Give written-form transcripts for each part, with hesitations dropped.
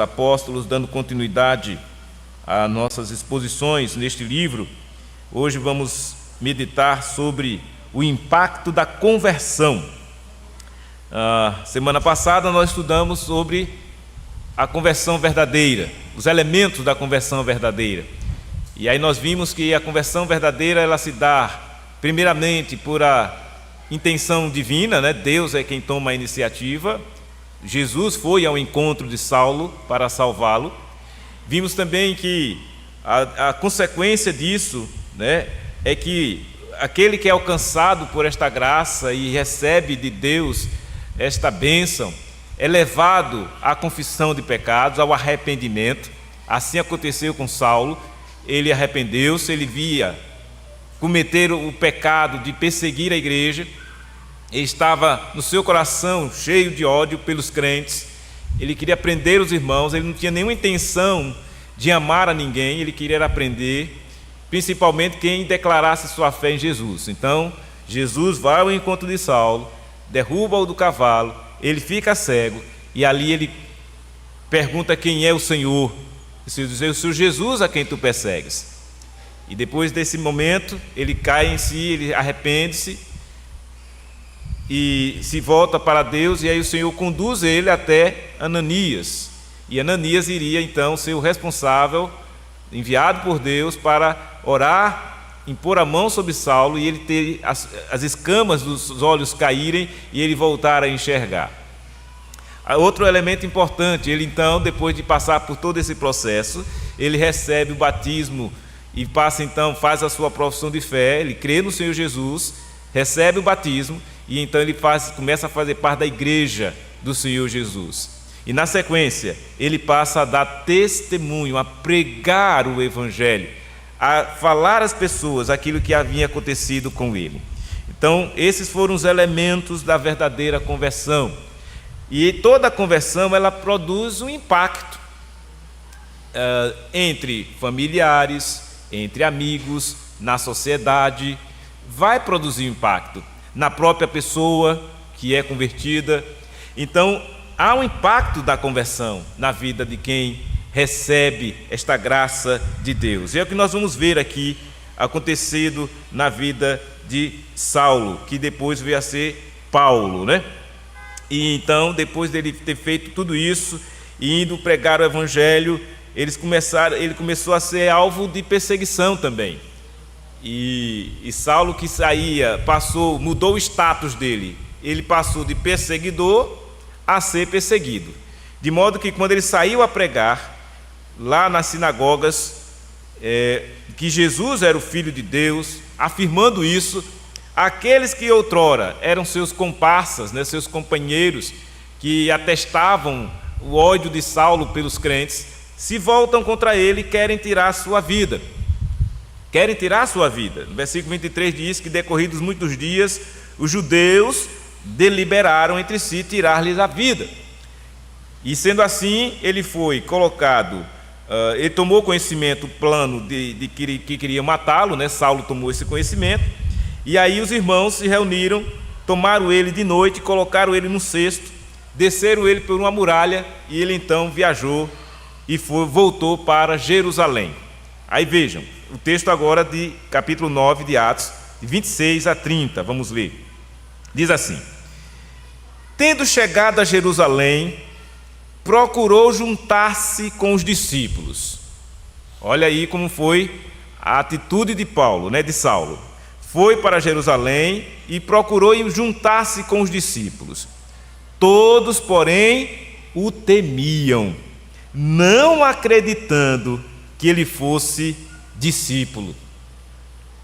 Apóstolos, dando continuidade às nossas exposições neste livro. Hoje vamos meditar sobre o impacto da conversão. Semana passada nós estudamos sobre a conversão verdadeira, os elementos da conversão verdadeira. E aí nós vimos que a conversão verdadeira ela se dá primeiramente por a intenção divina, né? Deus é quem toma a iniciativa. Jesus foi ao encontro de Saulo para salvá-lo. Vimos também que a consequência disso, né, é que aquele que é alcançado por esta graça e recebe de Deus esta bênção é levado à confissão de pecados, ao arrependimento. Assim aconteceu com Saulo. Ele arrependeu-se, ele via cometer o pecado de perseguir a igreja. Ele estava no seu coração cheio de ódio pelos crentes, ele queria prender os irmãos, ele não tinha nenhuma intenção de amar a ninguém, ele queria aprender, principalmente quem declarasse sua fé em Jesus. Então, Jesus vai ao encontro de Saulo, derruba-o do cavalo, ele fica cego, e ali ele pergunta quem é o Senhor. Ele diz: "Eu sou Jesus a quem tu persegues." E depois desse momento, ele cai em si, ele arrepende-se, e se volta para Deus, e aí o Senhor conduz ele até Ananias, e Ananias iria então ser o responsável, enviado por Deus para orar, impor a mão sobre Saulo, e ele ter as escamas dos olhos caírem, e ele voltar a enxergar. Outro elemento importante, ele então, depois de passar por todo esse processo, ele recebe o batismo, e passa então, faz a sua profissão de fé, ele crê no Senhor Jesus, recebe o batismo, e então ele começa a fazer parte da igreja do Senhor Jesus. E na sequência, ele passa a dar testemunho, a pregar o Evangelho, a falar às pessoas aquilo que havia acontecido com ele. Então, esses foram os elementos da verdadeira conversão. E toda conversão, ela produz um impacto entre familiares, entre amigos, na sociedade, vai produzir impacto na própria pessoa que é convertida. Então, há um impacto da conversão na vida de quem recebe esta graça de Deus. E é o que nós vamos ver aqui acontecido na vida de Saulo, que depois veio a ser Paulo, né? E então, depois dele ter feito tudo isso e indo pregar o Evangelho, ele começou a ser alvo de perseguição também. E Saulo, que saía, mudou o status dele. Ele passou de perseguidor a ser perseguido. De modo que quando ele saiu a pregar, lá nas sinagogas, que Jesus era o Filho de Deus, afirmando isso, aqueles que outrora eram seus comparsas, né, seus companheiros, que atestavam o ódio de Saulo pelos crentes, se voltam contra ele e querem tirar a sua vida. Querem tirar a sua vida. No versículo 23 diz que, decorridos muitos dias, os judeus deliberaram entre si tirar-lhes a vida. E sendo assim, ele foi colocado, ele tomou conhecimento, o plano de que queriam matá-lo, né? Saulo tomou esse conhecimento, e aí os irmãos se reuniram, tomaram ele de noite, colocaram ele num cesto, desceram ele por uma muralha, e ele então viajou e voltou para Jerusalém. Aí vejam, o texto agora de capítulo 9 de Atos, de 26 a 30, vamos ler. Diz assim: tendo chegado a Jerusalém, procurou juntar-se com os discípulos. Olha aí como foi a atitude de Paulo, né, de Saulo. Foi para Jerusalém e procurou juntar-se com os discípulos. Todos, porém, o temiam, não acreditando que ele fosse discípulo.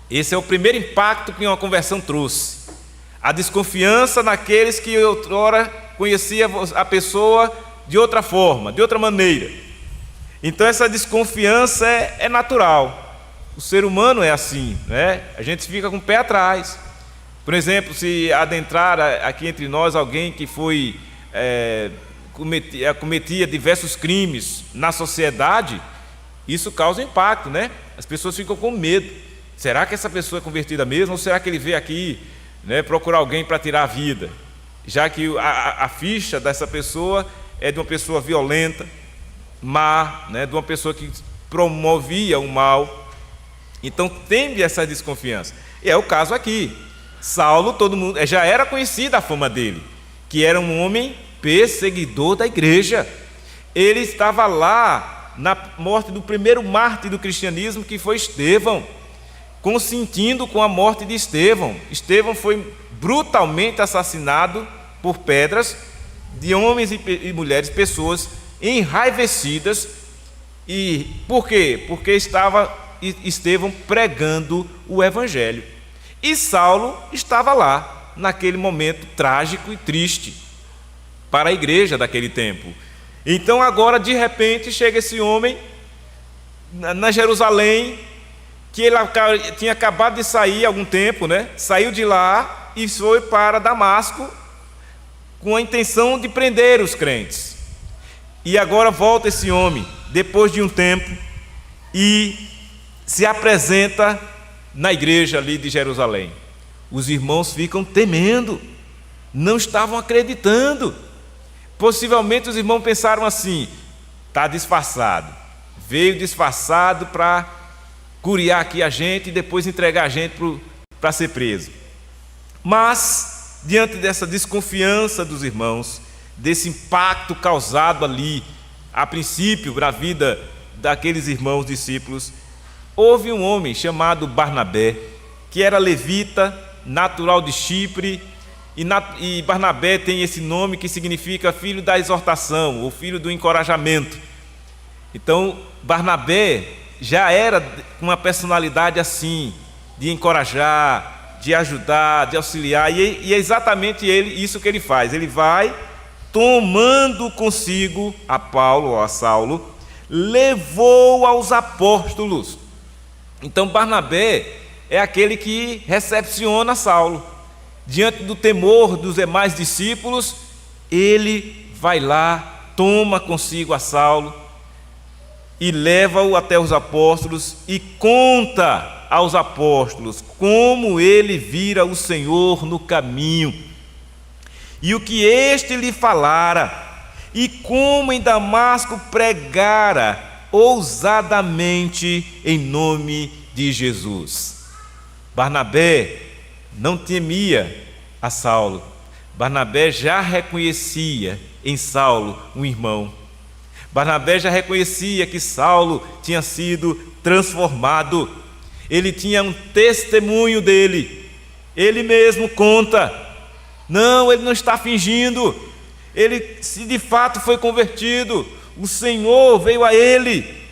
Esse é o primeiro impacto que uma conversão trouxe. A desconfiança naqueles que outrora conhecia a pessoa de outra forma, de outra maneira. Então essa desconfiança é natural. O ser humano é assim, né? A gente fica com o pé atrás. Por exemplo, se adentrar aqui entre nós alguém que cometia diversos crimes na sociedade, isso causa impacto, né? As pessoas ficam com medo. Será que essa pessoa é convertida mesmo? Ou será que ele veio aqui, né, procurar alguém para tirar a vida? Já que a ficha dessa pessoa é de uma pessoa violenta, má, né, de uma pessoa que promovia o mal. Então tem essa desconfiança. E é o caso aqui. Saulo, todo mundo já era conhecida a fama dele, que era um homem perseguidor da igreja. Ele estava lá na morte do primeiro mártir do cristianismo, que foi Estevão, consentindo com a morte de Estevão. Estevão foi brutalmente assassinado por pedras de homens e mulheres, pessoas enraivecidas. E por quê? Porque estava Estevão pregando o evangelho. E Saulo estava lá, naquele momento trágico e triste para a igreja daquele tempo. Então agora, de repente, chega esse homem na Jerusalém, que ele tinha acabado de sair há algum tempo, né? Saiu de lá e foi para Damasco com a intenção de prender os crentes. E agora volta esse homem, depois de um tempo, e se apresenta na igreja ali de Jerusalém. Os irmãos ficam temendo, não estavam acreditando. Possivelmente os irmãos pensaram assim: está disfarçado, veio disfarçado para curiar aqui a gente e depois entregar a gente para ser preso. Mas, diante dessa desconfiança dos irmãos, desse impacto causado ali, a princípio, na vida daqueles irmãos discípulos, houve um homem chamado Barnabé, que era levita, natural de Chipre, e Barnabé tem esse nome que significa filho da exortação, ou filho do encorajamento. Então, Barnabé já era com uma personalidade assim, de encorajar, de ajudar, de auxiliar, e é exatamente isso que ele faz. Ele vai tomando consigo a Paulo ou a Saulo, levou aos apóstolos. Então Barnabé é aquele que recepciona Saulo. Diante do temor dos demais discípulos, ele vai lá, toma consigo a Saulo e leva-o até os apóstolos e conta aos apóstolos como ele vira o Senhor no caminho e o que este lhe falara, e como em Damasco pregara ousadamente em nome de Jesus. Barnabé não temia a Saulo. Barnabé já reconhecia em Saulo um irmão. Barnabé já reconhecia que Saulo tinha sido transformado. Ele tinha um testemunho dele. Ele mesmo conta. Não, ele não está fingindo. Ele, se de fato foi convertido, o Senhor veio a ele.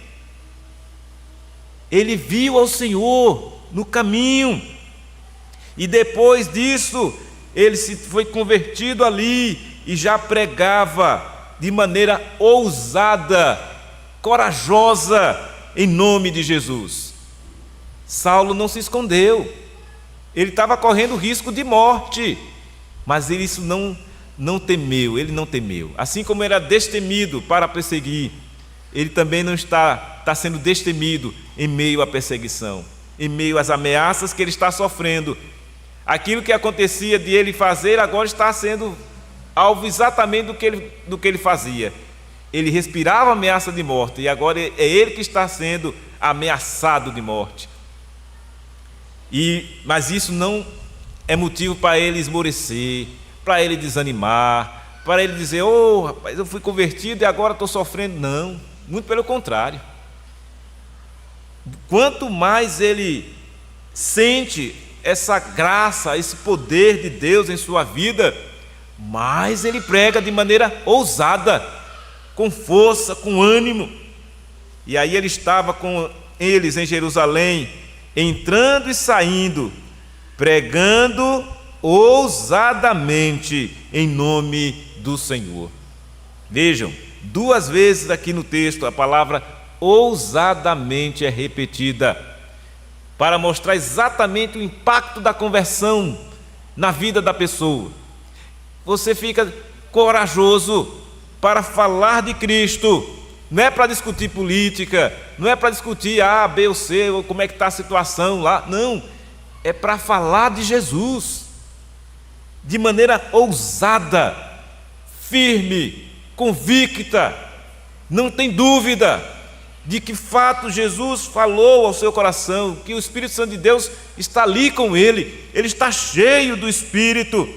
Ele viu ao Senhor no caminho. E depois disso, ele se foi convertido ali e já pregava de maneira ousada, corajosa, em nome de Jesus. Saulo não se escondeu. Ele estava correndo risco de morte, mas ele não temeu. Assim como era destemido para perseguir, ele também não está sendo destemido em meio à perseguição, em meio às ameaças que ele está sofrendo. Aquilo que acontecia de ele fazer, agora está sendo alvo exatamente do que ele fazia. Ele respirava ameaça de morte, e agora é ele que está sendo ameaçado de morte. Mas isso não é motivo para ele esmorecer, para ele desanimar, para ele dizer: oh, rapaz, eu fui convertido e agora estou sofrendo. Não, muito pelo contrário. Quanto mais ele sente essa graça, esse poder de Deus em sua vida, mais ele prega de maneira ousada, com força, com ânimo. E aí ele estava com eles em Jerusalém, entrando e saindo, pregando ousadamente em nome do Senhor. Vejam, 2 vezes aqui no texto a palavra ousadamente é repetida, para mostrar exatamente o impacto da conversão na vida da pessoa. Você fica corajoso para falar de Cristo, não é para discutir política, não é para discutir A, B ou C, ou como é que está a situação lá, não, é para falar de Jesus, de maneira ousada, firme, convicta, não tem dúvida de que fato Jesus falou ao seu coração, que o Espírito Santo de Deus está ali com ele está cheio do Espírito.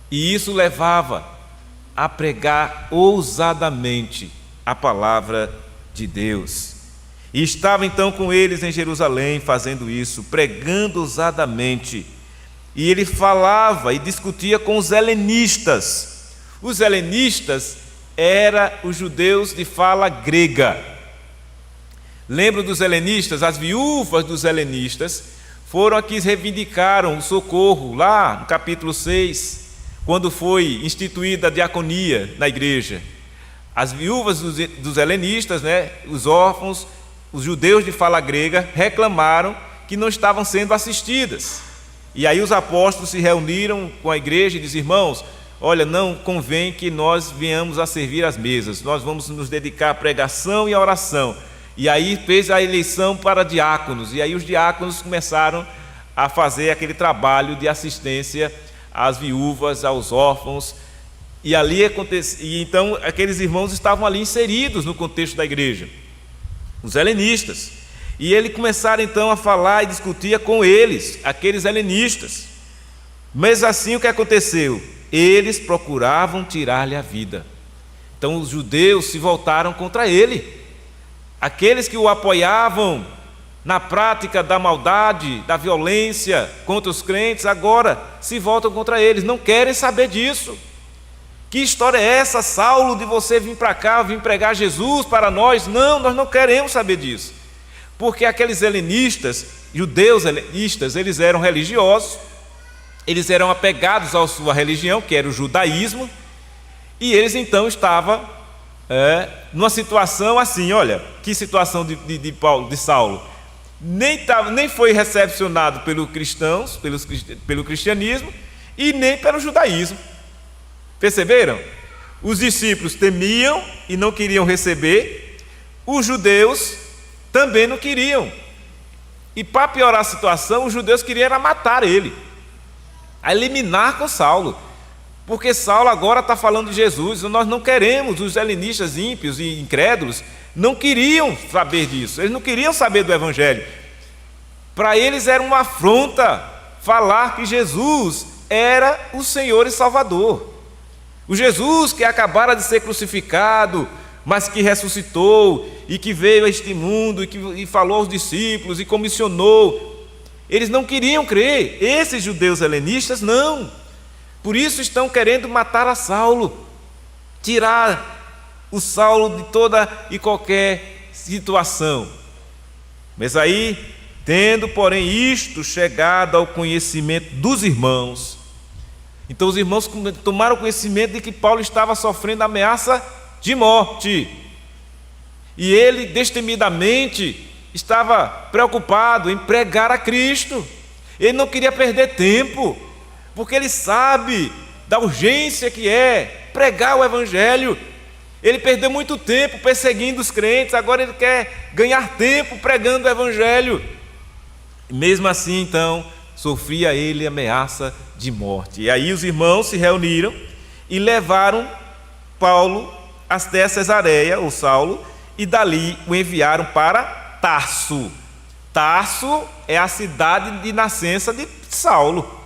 E isso levava a pregar ousadamente a palavra de Deus. E estava então com eles em Jerusalém fazendo isso, pregando ousadamente. E ele falava e discutia com os helenistas. Os helenistas eram os judeus de fala grega. Lembram dos helenistas? As viúvas dos helenistas foram as que reivindicaram o socorro lá no capítulo 6, quando foi instituída a diaconia na igreja. As viúvas dos helenistas, os órfãos, os judeus de fala grega, reclamaram que não estavam sendo assistidas. E aí os apóstolos se reuniram com a igreja e disseram: irmãos, olha, não convém que nós venhamos a servir as mesas, nós vamos nos dedicar à pregação e à oração. E aí fez a eleição para diáconos, e aí os diáconos começaram a fazer aquele trabalho de assistência às viúvas, aos órfãos. E ali e então aqueles irmãos estavam ali inseridos no contexto da igreja, os helenistas. E ele começaram então a falar e discutir com eles, aqueles helenistas. Mas assim o que aconteceu? Eles procuravam tirar-lhe a vida. Então os judeus se voltaram contra ele. Aqueles que o apoiavam na prática da maldade, da violência contra os crentes, agora se voltam contra eles, não querem saber disso. Que história é essa, Saulo, de você vir para cá, vir pregar Jesus para nós? Não, nós não queremos saber disso. Porque aqueles helenistas, judeus helenistas, eles eram religiosos, eles eram apegados à sua religião, que era o judaísmo, e eles então estavam numa situação assim, olha, que situação de Saulo. Nem foi recepcionado pelos cristãos, pelo cristianismo, e nem pelo judaísmo. Perceberam? Os discípulos temiam e não queriam receber, os judeus também não queriam. E para piorar a situação, os judeus queriam era matar ele, a eliminar com Saulo, porque Saulo agora está falando de Jesus. Nós não queremos. Os helenistas ímpios e incrédulos não queriam saber disso, eles não queriam saber do Evangelho. Para eles era uma afronta falar que Jesus era o Senhor e Salvador, o Jesus que acabara de ser crucificado, mas que ressuscitou e que veio a este mundo e falou aos discípulos e comissionou. Eles não queriam crer. Esses judeus helenistas não. Por isso estão querendo matar a Saulo, tirar o Saulo de toda e qualquer situação. Mas aí, tendo porém isto chegado ao conhecimento dos irmãos, então os irmãos tomaram conhecimento de que Paulo estava sofrendo ameaça de morte, e ele destemidamente estava preocupado em pregar a Cristo. Ele não queria perder tempo, porque ele sabe da urgência que é pregar o Evangelho. Ele perdeu muito tempo perseguindo os crentes, agora ele quer ganhar tempo pregando o Evangelho. Mesmo assim, então, sofria ele ameaça de morte. E aí os irmãos se reuniram e levaram Paulo até Cesareia, ou Saulo, e dali o enviaram para Tarso. Tarso é a cidade de nascença de Saulo.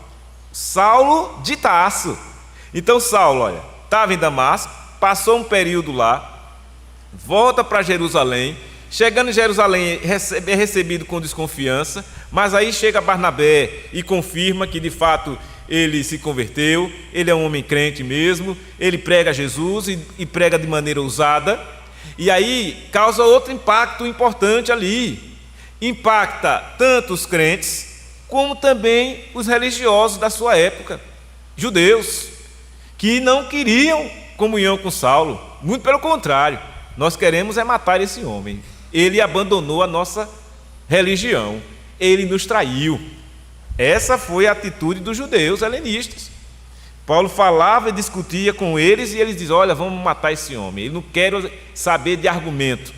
Saulo de Tarso. Então Saulo, olha, estava em Damasco, passou um período lá, volta para Jerusalém. Chegando em Jerusalém, é recebido com desconfiança, mas aí chega Barnabé e confirma que de fato ele se converteu, ele é um homem crente mesmo, ele prega Jesus e prega de maneira ousada, e aí causa outro impacto importante ali. Impacta tanto os crentes, como também os religiosos da sua época, judeus, que não queriam comunhão com Saulo. Muito pelo contrário, nós queremos é matar esse homem. Ele abandonou a nossa religião, ele nos traiu. Essa foi a atitude dos judeus helenistas. Paulo falava e discutia com eles, e eles diziam: olha, vamos matar esse homem, ele não quer saber de argumento.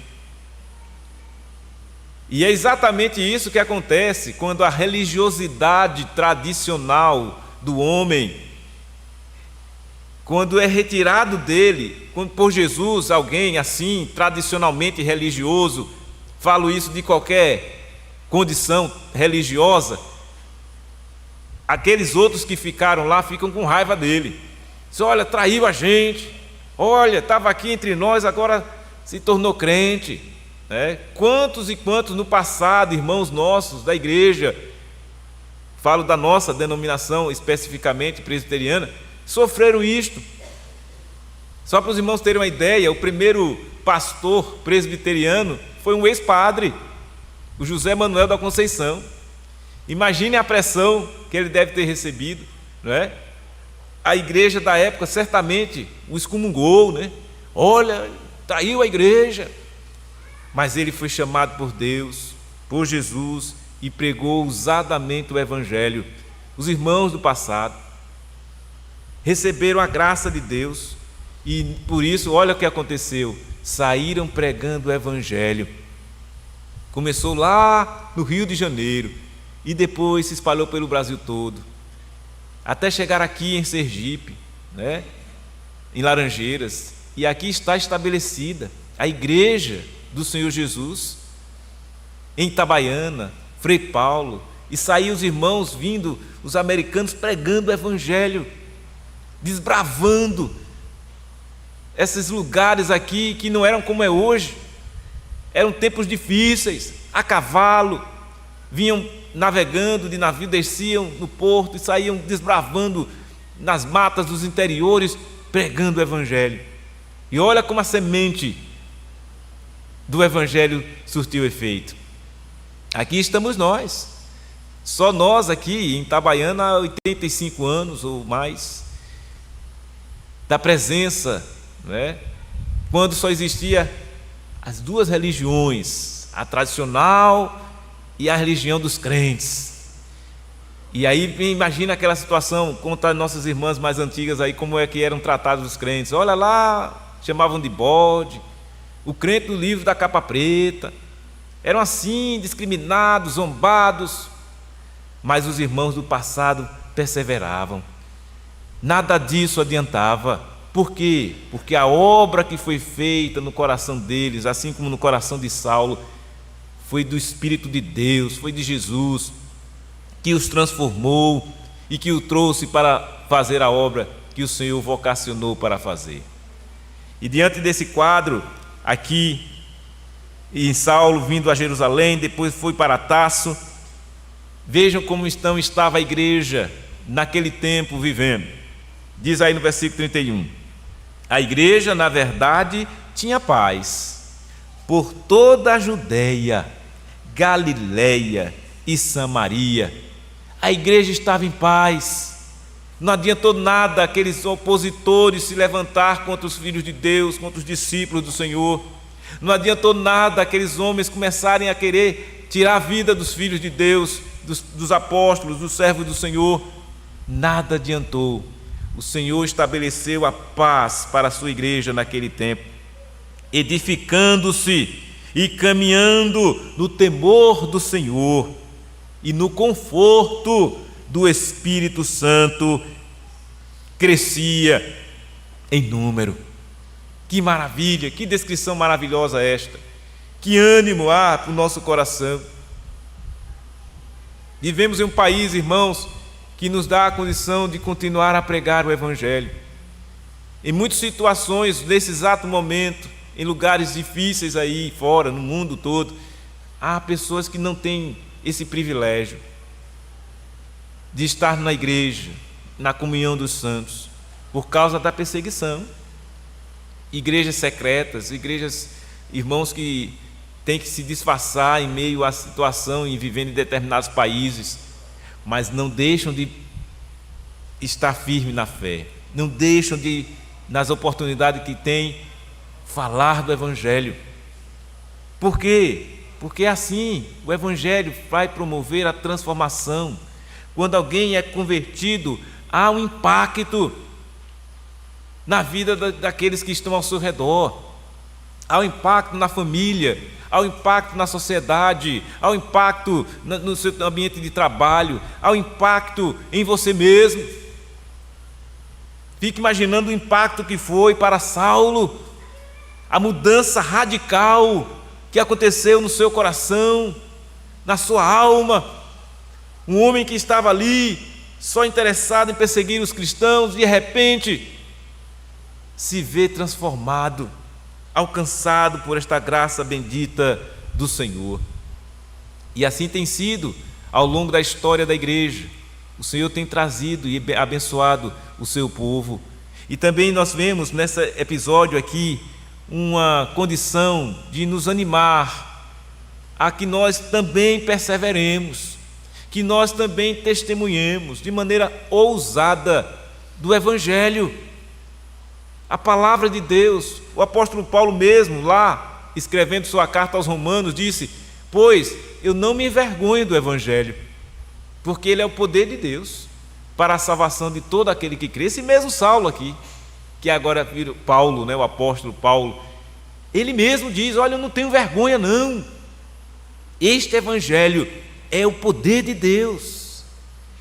E é exatamente isso que acontece quando a religiosidade tradicional do homem quando é retirado dele, quando por Jesus alguém assim, tradicionalmente religioso, falo isso de qualquer condição religiosa, aqueles outros que ficaram lá ficam com raiva dele. Diz: olha, traiu a gente, olha, estava aqui entre nós, agora se tornou crente. Quantos e quantos no passado, irmãos nossos da igreja, falo da nossa denominação especificamente presbiteriana, sofreram isto. Só para os irmãos terem uma ideia, o primeiro pastor presbiteriano foi um ex-padre, o José Manuel da Conceição. Imagine a pressão que ele deve ter recebido, não é? A igreja da época certamente o excomungou, né? Olha, traiu a igreja. Mas ele foi chamado por Deus, por Jesus, e pregou ousadamente o Evangelho. Os irmãos do passado receberam a graça de Deus e por isso, olha o que aconteceu: saíram pregando o Evangelho. Começou lá no Rio de Janeiro e depois se espalhou pelo Brasil todo, até chegar aqui em Sergipe, né? Em Laranjeiras, e aqui está estabelecida a igreja do Senhor Jesus, em Itabaiana, Frei Paulo, e saíram os irmãos vindo, os americanos pregando o Evangelho, desbravando esses lugares aqui que não eram como é hoje, eram tempos difíceis, a cavalo, vinham navegando de navio, desciam no porto e saíam desbravando nas matas dos interiores, pregando o Evangelho. E olha como a semente do Evangelho surtiu efeito. Aqui estamos nós, só nós aqui em Itabaiana há 85 anos ou mais, da presença, né? Quando só existia as duas religiões, a tradicional e a religião dos crentes. E aí imagina aquela situação, conta nossas irmãs mais antigas aí como é que eram tratados os crentes. Olha lá, chamavam de bode, o crente do livro da capa preta, eram assim, discriminados, zombados, mas os irmãos do passado perseveravam, nada disso adiantava. Por quê? Porque a obra que foi feita no coração deles, assim como no coração de Saulo, foi do Espírito de Deus, foi de Jesus, que os transformou e que o trouxe para fazer a obra que o Senhor vocacionou para fazer. E diante desse quadro, aqui em Saulo vindo a Jerusalém, depois foi para Tarso, vejam como estava a igreja naquele tempo vivendo. Diz aí no versículo 31, a igreja na verdade tinha paz por toda a Judeia, Galileia e Samaria. A igreja estava em paz. Não adiantou nada aqueles opositores se levantar contra os filhos de Deus, contra os discípulos do Senhor. Não adiantou nada aqueles homens começarem a querer tirar a vida dos filhos de Deus, dos apóstolos, dos servos do Senhor. Nada adiantou. O Senhor estabeleceu a paz para a sua igreja naquele tempo, edificando-se e caminhando no temor do Senhor e no conforto do Espírito Santo, crescia em número. Que maravilha, que descrição maravilhosa esta, que ânimo há para o nosso coração. Vivemos em um país, irmãos, que nos dá a condição de continuar a pregar o Evangelho. Em muitas situações, nesse exato momento, em lugares difíceis aí fora, no mundo todo, há pessoas que não têm esse privilégio de estar na igreja, na comunhão dos santos, por causa da perseguição. Igrejas secretas, igrejas, irmãos que têm que se disfarçar em meio à situação e vivendo em determinados países, mas não deixam de estar firme na fé, não deixam de, nas oportunidades que têm, falar do Evangelho. Por quê? Porque assim, o Evangelho vai promover a transformação. Quando alguém é convertido, há um impacto na vida daqueles que estão ao seu redor, há um impacto na família, há um impacto na sociedade, há um impacto no seu ambiente de trabalho, há um impacto em você mesmo. Fique imaginando o impacto que foi para Saulo, a mudança radical que aconteceu no seu coração, na sua alma. Um homem que estava ali só interessado em perseguir os cristãos, de repente se vê transformado, alcançado por esta graça bendita do Senhor. E assim tem sido ao longo da história da igreja. O Senhor tem trazido e abençoado o seu povo. E também nós vemos nesse episódio aqui uma condição de nos animar a que nós também perseveremos, que nós também testemunhemos de maneira ousada do Evangelho, a palavra de Deus. O apóstolo Paulo mesmo, lá, escrevendo sua carta aos Romanos, disse: pois eu não me envergonho do Evangelho, porque ele é o poder de Deus para a salvação de todo aquele que crê. E mesmo Saulo aqui, que agora vira Paulo, o apóstolo Paulo, ele mesmo diz: olha, eu não tenho vergonha não, este Evangelho é o poder de Deus,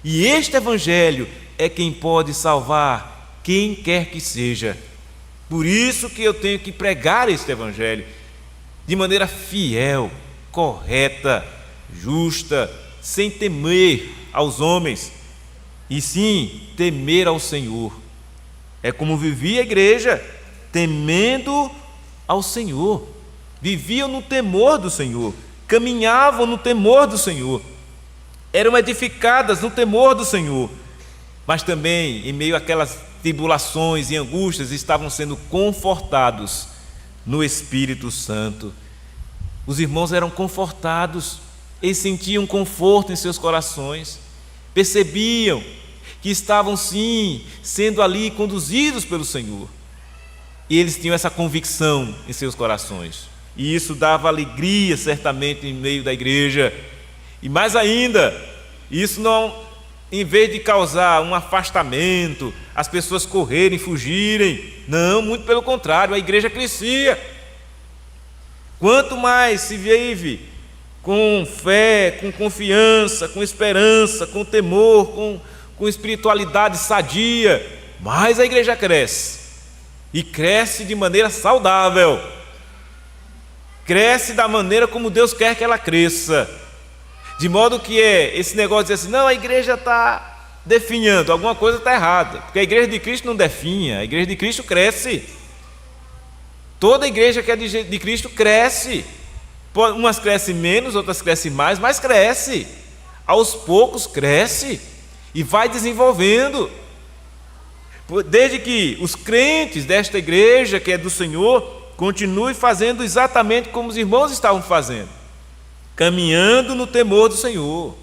e este Evangelho é quem pode salvar quem quer que seja. Por isso que eu tenho que pregar este Evangelho de maneira fiel, correta, justa, sem temer aos homens, e sim temer ao Senhor. É como vivia a igreja, temendo ao Senhor. Viviam no temor do Senhor, caminhavam no temor do Senhor, eram edificadas no temor do Senhor, mas também em meio àquelas tribulações e angústias estavam sendo confortados no Espírito Santo. Os irmãos eram confortados, eles sentiam conforto em seus corações, percebiam que estavam sim sendo ali conduzidos pelo Senhor, e eles tinham essa convicção em seus corações, e isso dava alegria certamente em meio da igreja. E mais ainda, isso não, em vez de causar um afastamento, as pessoas correrem, fugirem, não, muito pelo contrário, a igreja crescia. Quanto mais se vive com fé, com confiança, com esperança, com temor, com espiritualidade sadia, mais a igreja cresce, e cresce de maneira saudável, cresce da maneira como Deus quer que ela cresça, de modo que esse negócio de dizer assim, não, a igreja está definhando, alguma coisa está errada, porque a igreja de Cristo não definha, a igreja de Cristo cresce. Toda igreja que é de Cristo cresce, umas crescem menos, outras crescem mais, mas cresce, aos poucos cresce e vai desenvolvendo, desde que os crentes desta igreja que é do Senhor continuem fazendo exatamente como os irmãos estavam fazendo, caminhando no temor do Senhor,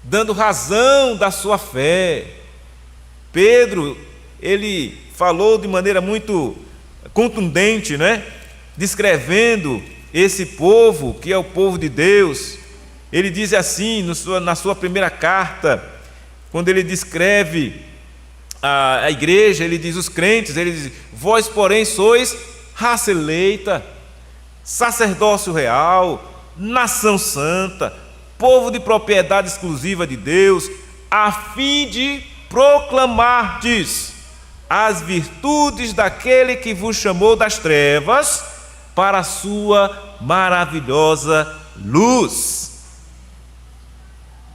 dando razão da sua fé. Pedro, ele falou de maneira muito contundente, descrevendo esse povo que é o povo de Deus. Ele diz assim na sua primeira carta, quando ele descreve a igreja, ele diz os crentes, ele diz: vós porém sois raça eleita, sacerdócio real, nação santa, povo de propriedade exclusiva de Deus, a fim de proclamardes as virtudes daquele que vos chamou das trevas para a sua maravilhosa luz.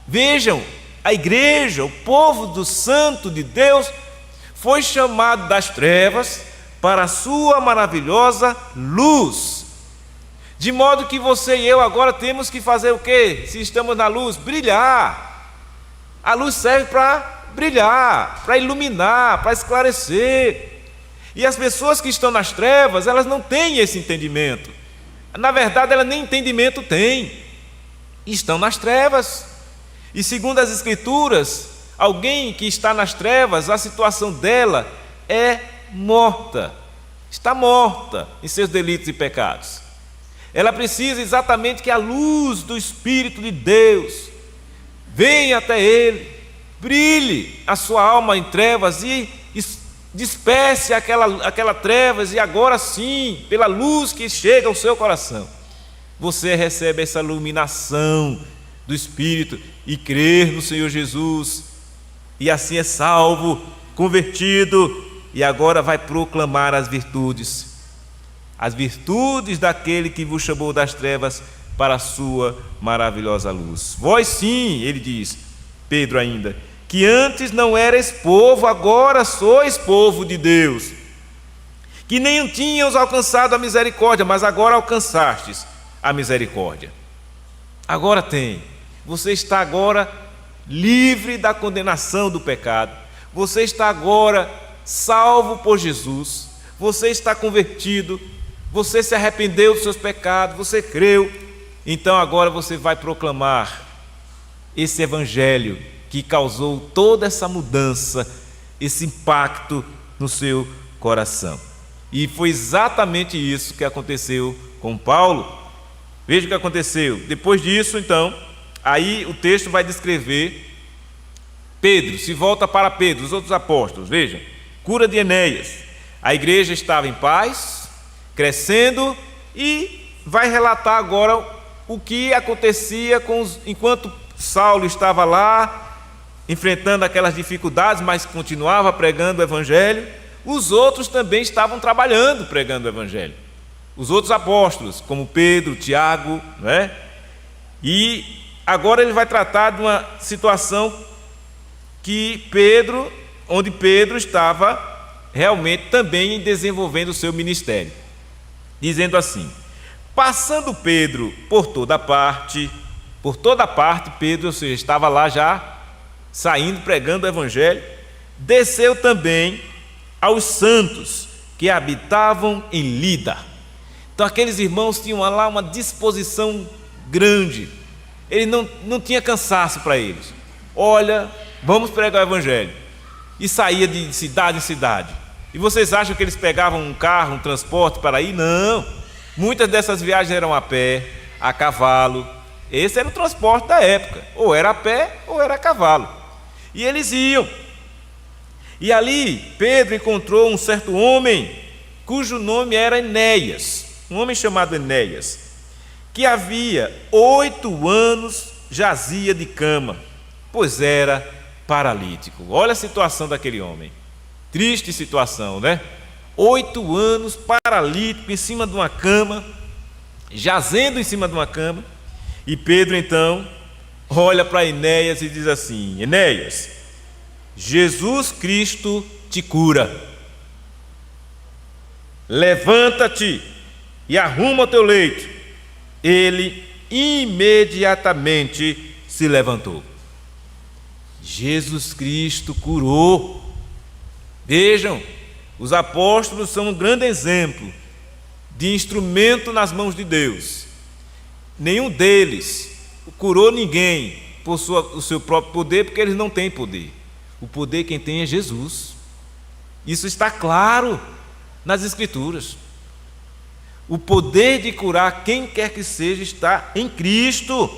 Vejam, a igreja, o povo do santo de Deus, foi chamado das trevas para a sua maravilhosa luz. De modo que você e eu agora temos que fazer o quê? Se estamos na luz, brilhar. A luz serve para brilhar, para iluminar, para esclarecer. E as pessoas que estão nas trevas, elas não têm esse entendimento. Na verdade, elas nem entendimento têm. Estão nas trevas. E segundo as Escrituras, alguém que está nas trevas, a situação dela é morta. Está morta em seus delitos e pecados. Ela precisa exatamente que a luz do Espírito de Deus venha até ele, brilhe a sua alma em trevas e disperse aquela trevas, e agora sim, pela luz que chega ao seu coração, você recebe essa iluminação do Espírito e crer no Senhor Jesus, e assim é salvo convertido, e agora vai proclamar as virtudes daquele que vos chamou das trevas para a sua maravilhosa luz. Vós sim, ele diz, Pedro ainda, que antes não erais povo, agora sois povo de Deus, que nem tínhamos alcançado a misericórdia, mas agora alcançastes a misericórdia. Agora tem. Você está agora livre da condenação do pecado. Você está agora salvo por Jesus. Você está convertido. Você se arrependeu dos seus pecados. Você creu. Então agora você vai proclamar esse evangelho que causou toda essa mudança, esse impacto no seu coração. E foi exatamente isso que aconteceu com Paulo. Veja o que aconteceu. Depois disso, então, aí o texto vai descrever Pedro, se volta para Pedro, os outros apóstolos. Vejam, cura de Enéas. A igreja estava em paz, crescendo, e vai relatar agora o que acontecia enquanto Saulo estava lá, enfrentando aquelas dificuldades, mas continuava pregando o evangelho. Os outros também estavam trabalhando, pregando o evangelho. Os outros apóstolos, como Pedro, Tiago, não é? E agora ele vai tratar de uma situação onde Pedro estava realmente também desenvolvendo o seu ministério. Dizendo assim: passando Pedro por toda parte, Pedro, ou seja, estava lá já saindo, pregando o evangelho, desceu também aos santos que habitavam em Lida. Então aqueles irmãos tinham lá uma disposição grande, ele não tinha cansaço para eles. Olha, vamos pregar o evangelho. E saía de cidade em cidade. E vocês acham que eles pegavam um carro, um transporte para ir? Não, muitas dessas viagens eram a pé, a cavalo. Esse era o transporte da época, ou era a pé ou era a cavalo. E eles iam. E ali Pedro encontrou um certo homem cujo nome era Enéas, um homem chamado Enéas, que havia 8 anos jazia de cama, pois era paralítico. Olha a situação daquele homem, triste situação, né? 8 anos paralítico em cima de uma cama, jazendo em cima de uma cama. E Pedro então olha para Enéas e diz assim: Enéas, Jesus Cristo te cura. Levanta-te e arruma o teu leito. Ele imediatamente se levantou. Jesus Cristo curou. Vejam, os apóstolos são um grande exemplo de instrumento nas mãos de Deus. Nenhum deles curou ninguém por o seu próprio poder, porque eles não têm poder. O poder quem tem é Jesus. Isso está claro nas Escrituras. O poder de curar quem quer que seja está em Cristo.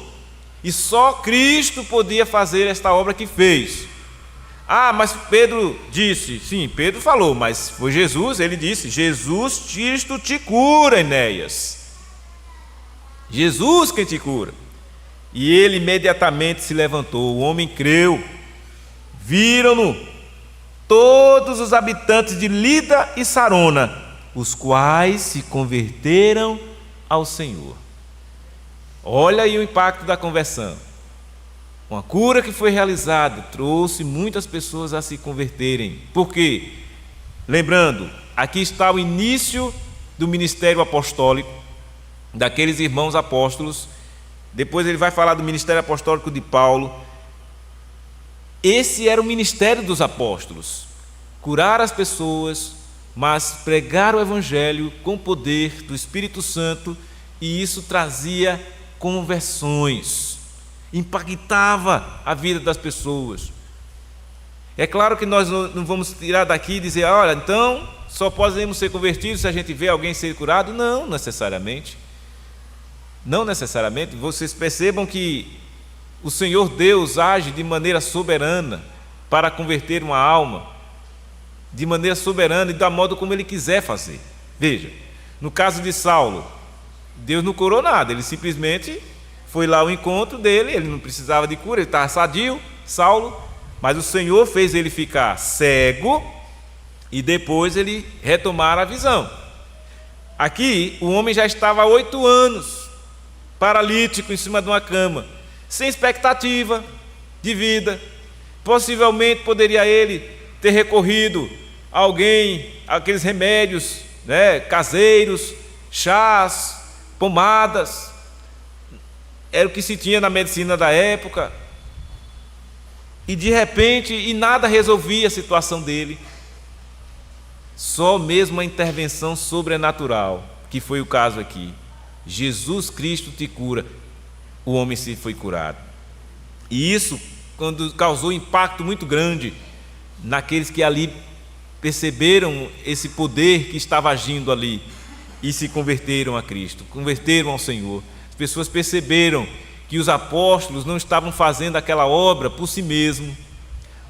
E só Cristo podia fazer esta obra que fez. Ah, mas Pedro disse, sim, Pedro falou, mas foi Jesus, ele disse: Jesus Cristo te cura, Enéas. Jesus quem te cura. E ele imediatamente se levantou, o homem creu. Viram-no todos os habitantes de Lida e Sarona, os quais se converteram ao Senhor. Olha aí o impacto da conversão. Uma cura que foi realizada trouxe muitas pessoas a se converterem. Por quê? Lembrando, aqui está o início do ministério apostólico daqueles irmãos apóstolos. Depois ele vai falar do ministério apostólico de Paulo. Esse era o ministério dos apóstolos: curar as pessoas, mas pregar o evangelho com poder do Espírito Santo, e isso trazia conversões, impactava a vida das pessoas. É claro que nós não vamos tirar daqui e dizer: olha, então só podemos ser convertidos se a gente vê alguém ser curado. Não necessariamente. Não necessariamente. Vocês percebam que o Senhor Deus age de maneira soberana para converter uma alma, de maneira soberana e da modo como Ele quiser fazer. Veja, no caso de Saulo, Deus não curou nada, ele simplesmente foi lá ao encontro dele, ele não precisava de cura, ele estava sadio, Saulo, mas o Senhor fez ele ficar cego e depois ele retomar a visão. Aqui o homem já estava há 8 anos, paralítico em cima de uma cama, sem expectativa de vida. Possivelmente poderia ele ter recorrido a alguém, aqueles remédios, caseiros, chás, pomadas, era o que se tinha na medicina da época, e de repente, nada resolvia a situação dele, só mesmo a intervenção sobrenatural, que foi o caso aqui. Jesus Cristo te cura, o homem se foi curado. E isso causou impacto muito grande naqueles que ali perceberam esse poder que estava agindo ali e se converteram a Cristo, converteram ao Senhor. As pessoas perceberam que os apóstolos não estavam fazendo aquela obra por si mesmos,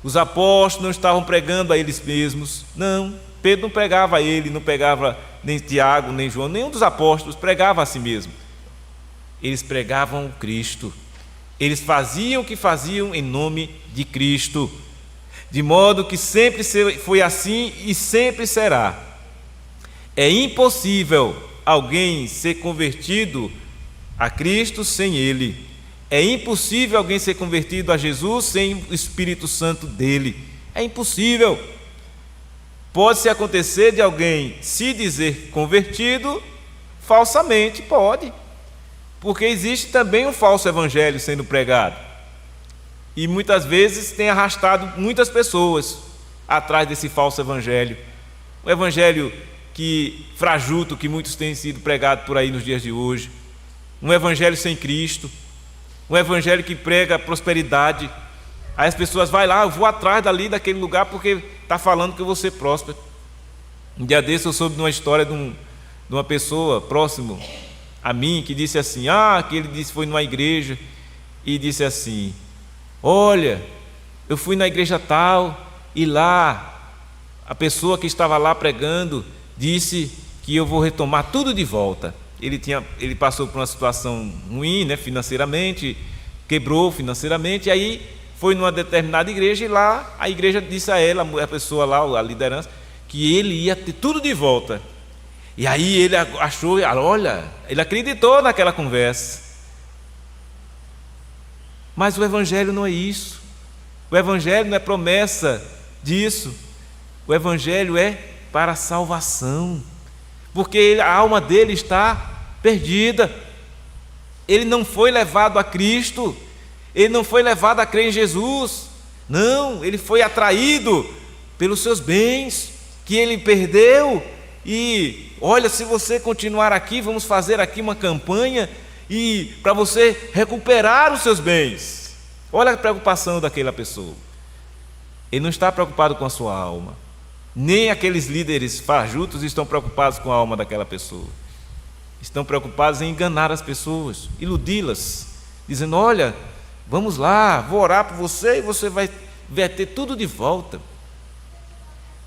os apóstolos não estavam pregando a eles mesmos, não. Pedro não pregava a ele, não pregava nem Tiago, nem João, nenhum dos apóstolos pregava a si mesmo. Eles pregavam o Cristo, eles faziam o que faziam em nome de Cristo, de modo que sempre foi assim e sempre será. É impossível alguém ser convertido a Cristo sem Ele. É impossível alguém ser convertido a Jesus sem o Espírito Santo dele. É impossível. Pode-se acontecer de alguém se dizer convertido falsamente, pode, porque existe também um falso evangelho sendo pregado, e muitas vezes tem arrastado muitas pessoas atrás desse falso evangelho, o evangelho frajuto que muitos têm sido pregados por aí nos dias de hoje, um evangelho sem Cristo, um evangelho que prega prosperidade. Aí as pessoas vão lá, eu vou atrás daquele lugar porque está falando que eu vou ser próspero. Um dia desse eu soube de uma história de uma pessoa próximo a mim que disse assim, que ele disse foi numa igreja e disse assim, olha, eu fui na igreja tal e lá a pessoa que estava lá pregando disse que eu vou retomar tudo de volta. Ele passou por uma situação ruim, financeiramente, quebrou financeiramente, e aí foi numa determinada igreja e lá a igreja disse a ela, a pessoa lá, a liderança, que ele ia ter tudo de volta. E aí ele achou, ele acreditou naquela conversa. Mas o evangelho não é isso. O evangelho não é promessa disso. O evangelho é para a salvação, porque a alma dele está perdida. Ele não foi levado a Cristo, ele não foi levado a crer em Jesus, não, ele foi atraído pelos seus bens, que ele perdeu, e olha, se você continuar aqui, vamos fazer aqui uma campanha, e para você recuperar os seus bens. Olha a preocupação daquela pessoa, ele não está preocupado com a sua alma, nem aqueles líderes fajutos estão preocupados com a alma daquela pessoa, estão preocupados em enganar as pessoas, iludi-las, dizendo, olha, vamos lá, vou orar por você e você vai ter tudo de volta.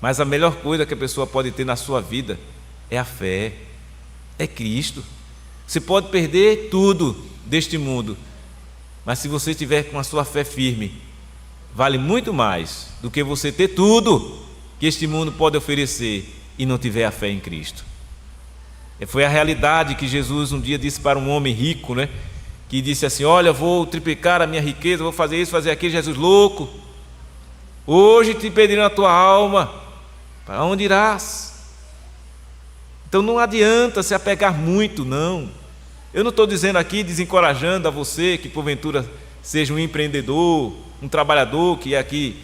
Mas a melhor coisa que a pessoa pode ter na sua vida é a fé, é Cristo. Você pode perder tudo deste mundo, mas se você tiver com a sua fé firme, vale muito mais do que você ter tudo que este mundo pode oferecer e não tiver a fé em Cristo. Foi a realidade que Jesus um dia disse para um homem rico, que disse assim, olha, vou triplicar a minha riqueza, vou fazer isso, fazer aquilo. Jesus, louco, hoje te pediram a tua alma, para onde irás? Então não adianta se apegar muito, não. Eu não estou dizendo aqui, desencorajando a você que porventura seja um empreendedor, um trabalhador, que aqui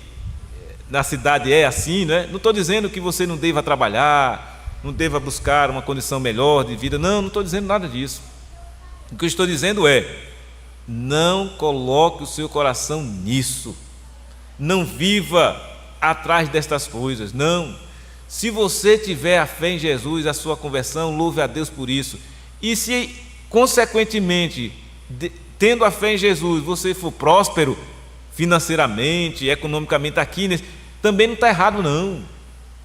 na cidade é assim, não estou dizendo que você não deva trabalhar, não deva buscar uma condição melhor de vida, não estou dizendo nada disso. O que eu estou dizendo é, não coloque o seu coração nisso, não viva atrás destas coisas, não. Se você tiver a fé em Jesus, a sua conversão, louve a Deus por isso. E se, consequentemente, tendo a fé em Jesus, você for próspero financeiramente, economicamente aqui, também não está errado, não.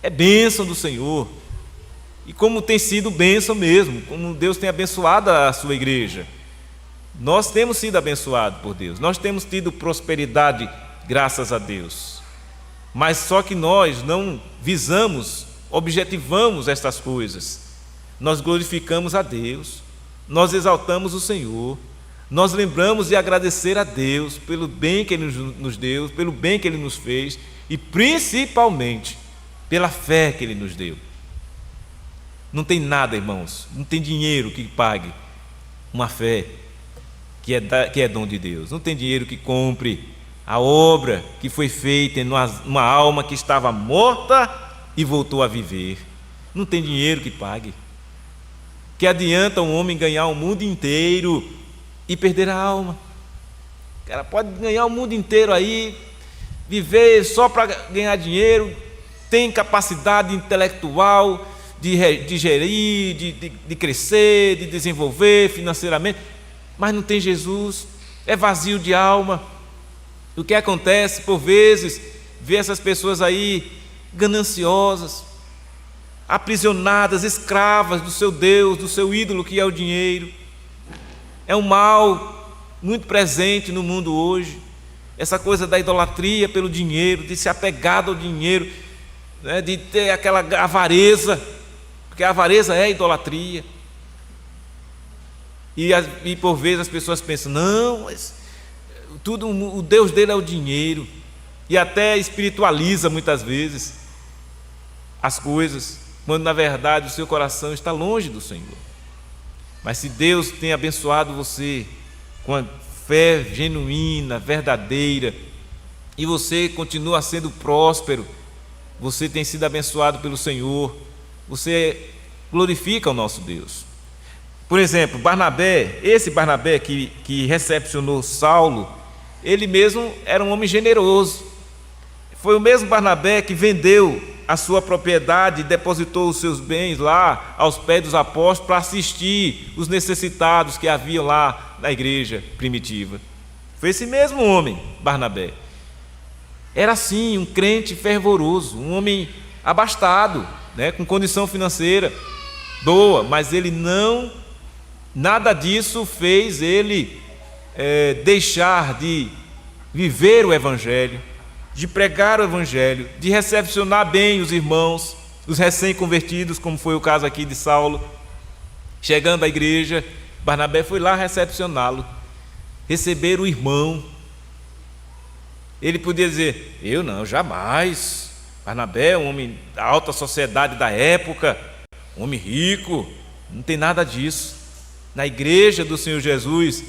É bênção do Senhor. E como tem sido bênção mesmo, como Deus tem abençoado a sua igreja. Nós temos sido abençoados por Deus, nós temos tido prosperidade graças a Deus. Mas só que nós não visamos, objetivamos estas coisas. Nós glorificamos a Deus, nós exaltamos o Senhor, nós lembramos de agradecer a Deus pelo bem que Ele nos deu, pelo bem que Ele nos fez e principalmente pela fé que Ele nos deu. Não tem nada, irmãos, não tem dinheiro que pague uma fé que é dom de Deus. Não tem dinheiro que compre a obra que foi feita numa alma que estava morta e voltou a viver. Não tem dinheiro que pague. Que adianta um homem ganhar o mundo inteiro e perder a alma? O cara pode ganhar o mundo inteiro aí, viver só para ganhar dinheiro, tem capacidade intelectual de gerir, de crescer, de desenvolver financeiramente, mas não tem Jesus, é vazio de alma. O que acontece, por vezes, ver essas pessoas aí gananciosas, aprisionadas, escravas do seu Deus, do seu ídolo que é o dinheiro. É um mal muito presente no mundo hoje, essa coisa da idolatria pelo dinheiro, de se apegar ao dinheiro, né, de ter aquela avareza, porque a avareza é a idolatria. E por vezes as pessoas pensam, não, mas o Deus dele é o dinheiro, e até espiritualiza muitas vezes as coisas, quando na verdade o seu coração está longe do Senhor. Mas se Deus tem abençoado você com a fé genuína, verdadeira, e você continua sendo próspero, você tem sido abençoado pelo Senhor, você glorifica o nosso Deus. Por exemplo, Barnabé, esse Barnabé que recepcionou Saulo, ele mesmo era um homem generoso. Foi o mesmo Barnabé que vendeu a sua propriedade e depositou os seus bens lá aos pés dos apóstolos para assistir os necessitados que haviam lá na igreja primitiva. Foi esse mesmo homem, Barnabé. Era assim, um crente fervoroso, um homem abastado, né, com condição financeira boa, mas ele não, nada disso fez ele deixar de viver o Evangelho, de pregar o Evangelho, de recepcionar bem os irmãos, os recém-convertidos, como foi o caso aqui de Saulo. Chegando à igreja, Barnabé foi lá recepcioná-lo, receber o irmão. Ele podia dizer, eu não, jamais. Barnabé é um homem da alta sociedade da época, um homem rico, não tem nada disso. Na igreja do Senhor Jesus,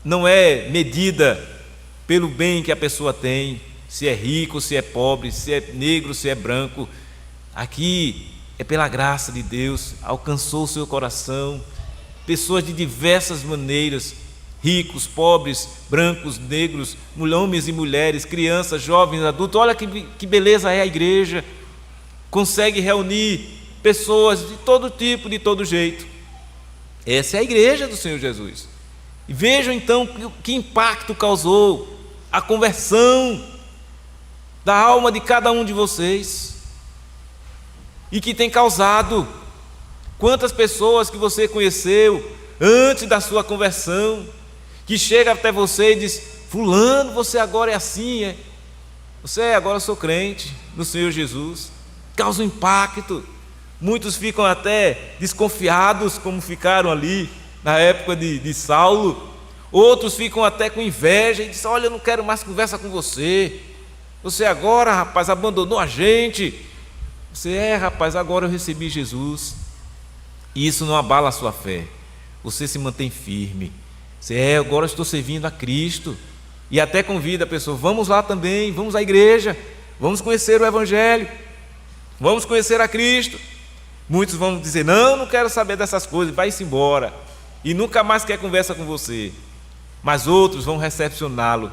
não é medida pelo bem que a pessoa tem, se é rico, se é pobre, se é negro, se é branco. Aqui é pela graça de Deus, alcançou o seu coração, pessoas de diversas maneiras, ricos, pobres, brancos, negros, homens e mulheres, crianças, jovens, adultos. Olha que beleza é a igreja, consegue reunir pessoas de todo tipo, de todo jeito. Essa é a igreja do Senhor Jesus. E vejam então que impacto causou a conversão da alma de cada um de vocês, e que tem causado. Quantas pessoas que você conheceu antes da sua conversão, que chega até você e diz, fulano, você agora é assim, agora eu sou crente no Senhor Jesus. Causa um impacto. Muitos ficam até desconfiados, como ficaram ali na época de Saulo. Outros ficam até com inveja e dizem, olha, eu não quero mais conversa com você. Você agora, rapaz, abandonou a gente. Você rapaz, agora eu recebi Jesus. E isso não abala a sua fé. Você se mantém firme. Você agora eu estou servindo a Cristo. E até convida a pessoa, vamos lá também, vamos à igreja, vamos conhecer o Evangelho, vamos conhecer a Cristo. Muitos vão dizer, não quero saber dessas coisas, vai-se embora. E nunca mais quer conversa com você. Mas outros vão recepcioná-lo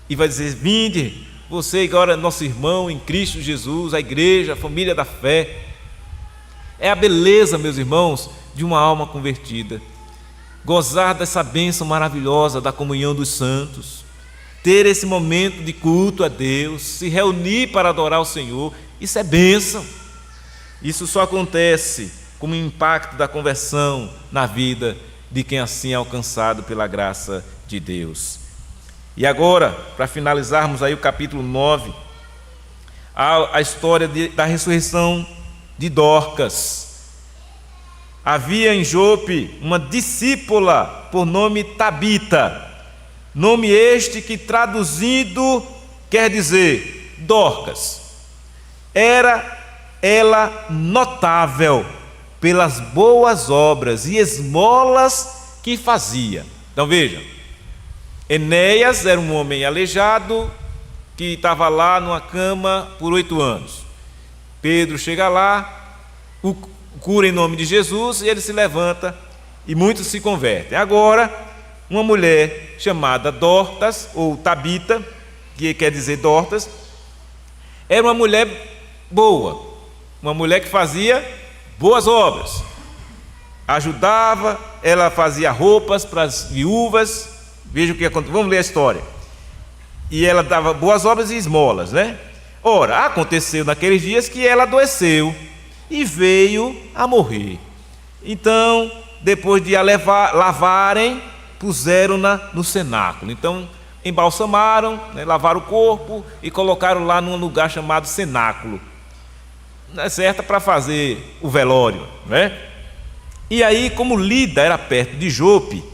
e vai dizer, vinde, você agora é nosso irmão em Cristo Jesus, a igreja, a família da fé. É a beleza, meus irmãos, de uma alma convertida. Gozar dessa bênção maravilhosa da comunhão dos santos, ter esse momento de culto a Deus, se reunir para adorar o Senhor, isso é bênção. Isso só acontece como impacto da conversão na vida de quem assim é alcançado pela graça de Deus. E agora, para finalizarmos aí o capítulo 9, a história da ressurreição de Dorcas. Havia em Jope uma discípula por nome Tabita, nome este que traduzido quer dizer Dorcas. Era ela notável pelas boas obras e esmolas que fazia. Então vejam, Enéas era um homem aleijado que estava lá numa cama por 8 anos. Pedro chega lá, o cura em nome de Jesus, e ele se levanta e muitos se convertem. Agora, uma mulher chamada Dorcas, ou Tabita, que quer dizer Dorcas, era uma mulher boa, uma mulher que fazia boas obras, ajudava, ela fazia roupas para as viúvas. Veja o que aconteceu, vamos ler a história. E ela dava boas obras e esmolas, né? Ora, aconteceu naqueles dias que ela adoeceu e veio a morrer. Então, depois de a lavarem, puseram-na no cenáculo. Então, embalsamaram, né, lavaram o corpo e colocaram lá num lugar chamado cenáculo. Não é certo, para fazer o velório, né? E aí, como Lida era perto de Jope,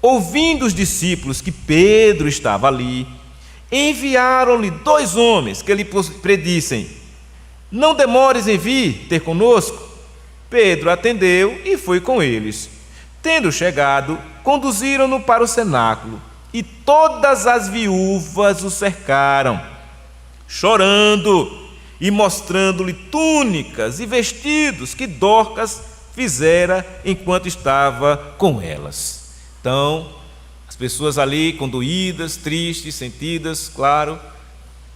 ouvindo os discípulos que Pedro estava ali, enviaram-lhe 2 homens que lhe predissem: não demores em vir ter conosco. Pedro atendeu e foi com eles. Tendo chegado, conduziram-no para o cenáculo, e todas as viúvas o cercaram, chorando e mostrando-lhe túnicas e vestidos que Dorcas fizera enquanto estava com elas. Então, as pessoas ali condoídas, tristes, sentidas, claro,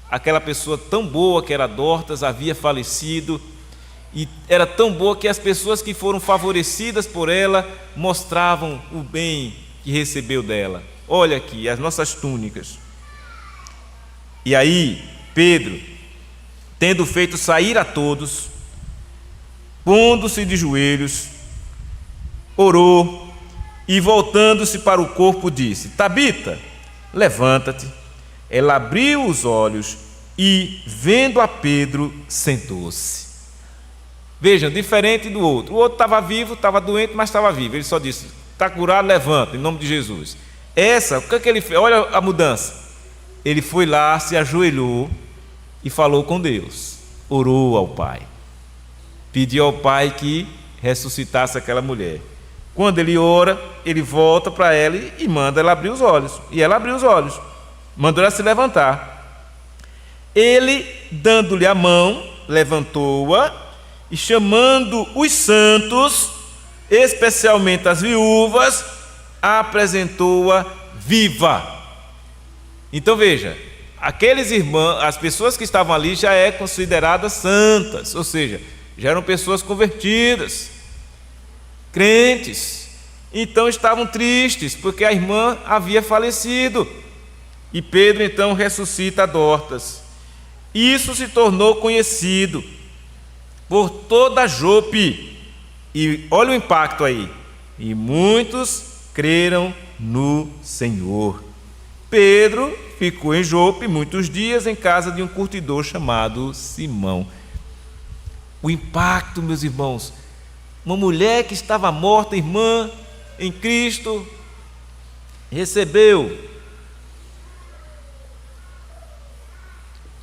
aquela pessoa tão boa que era Dorcas havia falecido, e era tão boa que as pessoas que foram favorecidas por ela mostravam o bem que recebeu dela. Olha aqui, as nossas túnicas. E aí, Pedro, tendo feito sair a todos, pondo-se de joelhos, orou, e voltando-se para o corpo disse: Tabita, levanta-te. Ela abriu os olhos e, vendo a Pedro, sentou-se. Vejam, diferente do outro. O outro estava vivo, estava doente, mas estava vivo. Ele só disse: está curado, levanta, em nome de Jesus. Essa, o que é que ele fez? Olha a mudança. Ele foi lá, se ajoelhou e falou com Deus. Orou ao Pai. Pediu ao Pai que ressuscitasse aquela mulher. Quando ele ora, ele volta para ela e manda ela abrir os olhos. E ela abriu os olhos, mandou ela se levantar. Ele, dando-lhe a mão, levantou-a e, chamando os santos, especialmente as viúvas, apresentou-a viva. Então veja, aqueles irmãos, as pessoas que estavam ali já eram consideradas santas, ou seja, já eram pessoas convertidas, crentes. Então estavam tristes porque a irmã havia falecido. E Pedro então ressuscita a Dorcas. Isso se tornou conhecido por toda Jope. E olha o impacto aí. E muitos creram no Senhor. Pedro ficou em Jope muitos dias em casa de um curtidor chamado Simão. O impacto, meus irmãos, uma mulher que estava morta, irmã em Cristo, recebeu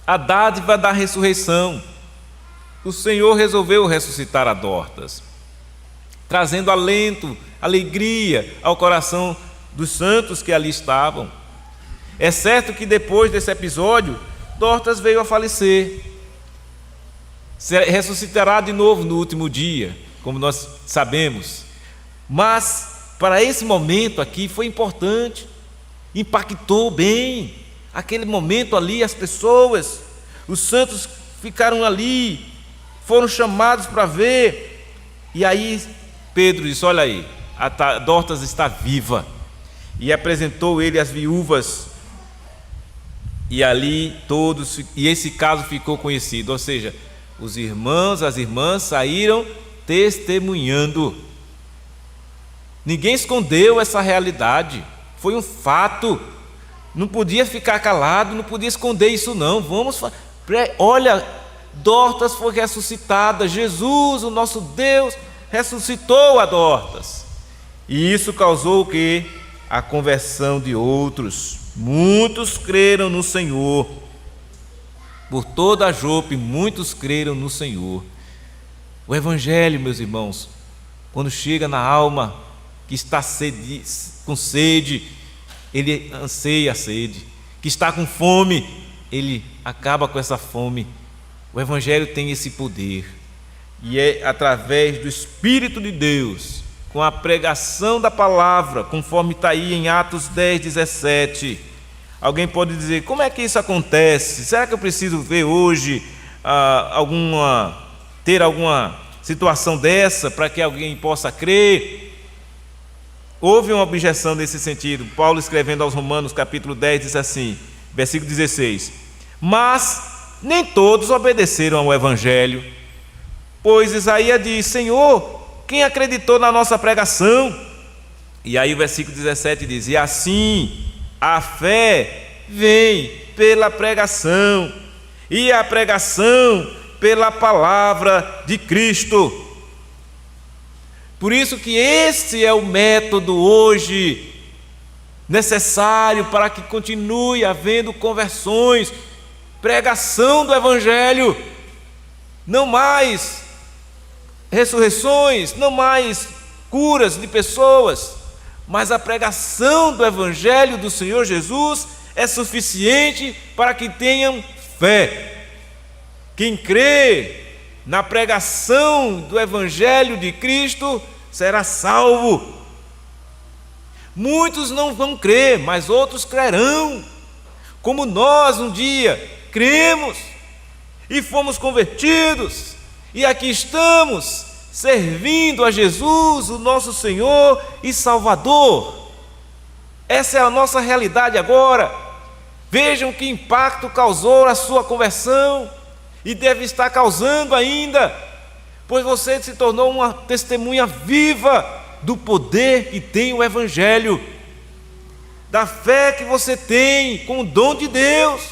a dádiva da ressurreição. O Senhor resolveu ressuscitar a Dorcas, trazendo alento, alegria ao coração dos santos que ali estavam. É certo que depois desse episódio, Dorcas veio a falecer. Ressuscitará de novo no último dia, como nós sabemos. Mas para esse momento aqui foi importante, impactou bem. Aquele momento ali, as pessoas, os santos ficaram ali, foram chamados para ver. E aí Pedro disse: olha aí, a Dorcas está viva. E apresentou ele às viúvas. E ali todos, e esse caso ficou conhecido, ou seja, os irmãos, as irmãs saíram testemunhando. Ninguém escondeu essa realidade, foi um fato. Não podia ficar calado, não podia esconder isso não. Olha, Dorcas foi ressuscitada, Jesus, o nosso Deus, ressuscitou a Dorcas. E isso causou o quê? A conversão de outros. Muitos creram no Senhor. Por toda a Jope, muitos creram no Senhor. O Evangelho, meus irmãos, quando chega na alma que está com sede, ele anseia a sede. Que está com fome, ele acaba com essa fome. O Evangelho tem esse poder. E é através do Espírito de Deus, com a pregação da palavra, conforme está aí em Atos 10, 17. Alguém pode dizer, como é que isso acontece? Será que eu preciso ver hoje ter alguma situação dessa para que alguém possa crer? Houve uma objeção nesse sentido. Paulo, escrevendo aos Romanos, capítulo 10, diz assim, versículo 16: mas nem todos obedeceram ao Evangelho, pois Isaías diz, Senhor, quem acreditou na nossa pregação? E aí o versículo 17 diz, e assim a fé vem pela pregação, e a pregação pela palavra de Cristo. Por isso que esse é o método hoje necessário para que continue havendo conversões, pregação do Evangelho, não mais ressurreições, não mais curas de pessoas, mas a pregação do Evangelho do Senhor Jesus é suficiente para que tenham fé. Quem crê na pregação do Evangelho de Cristo será salvo. Muitos não vão crer, mas outros crerão, como nós um dia cremos e fomos convertidos, e aqui estamos servindo a Jesus, o nosso Senhor e Salvador. Essa é a nossa realidade agora. Vejam que impacto causou a sua conversão, e deve estar causando ainda, pois você se tornou uma testemunha viva do poder que tem o Evangelho, da fé que você tem com o dom de Deus.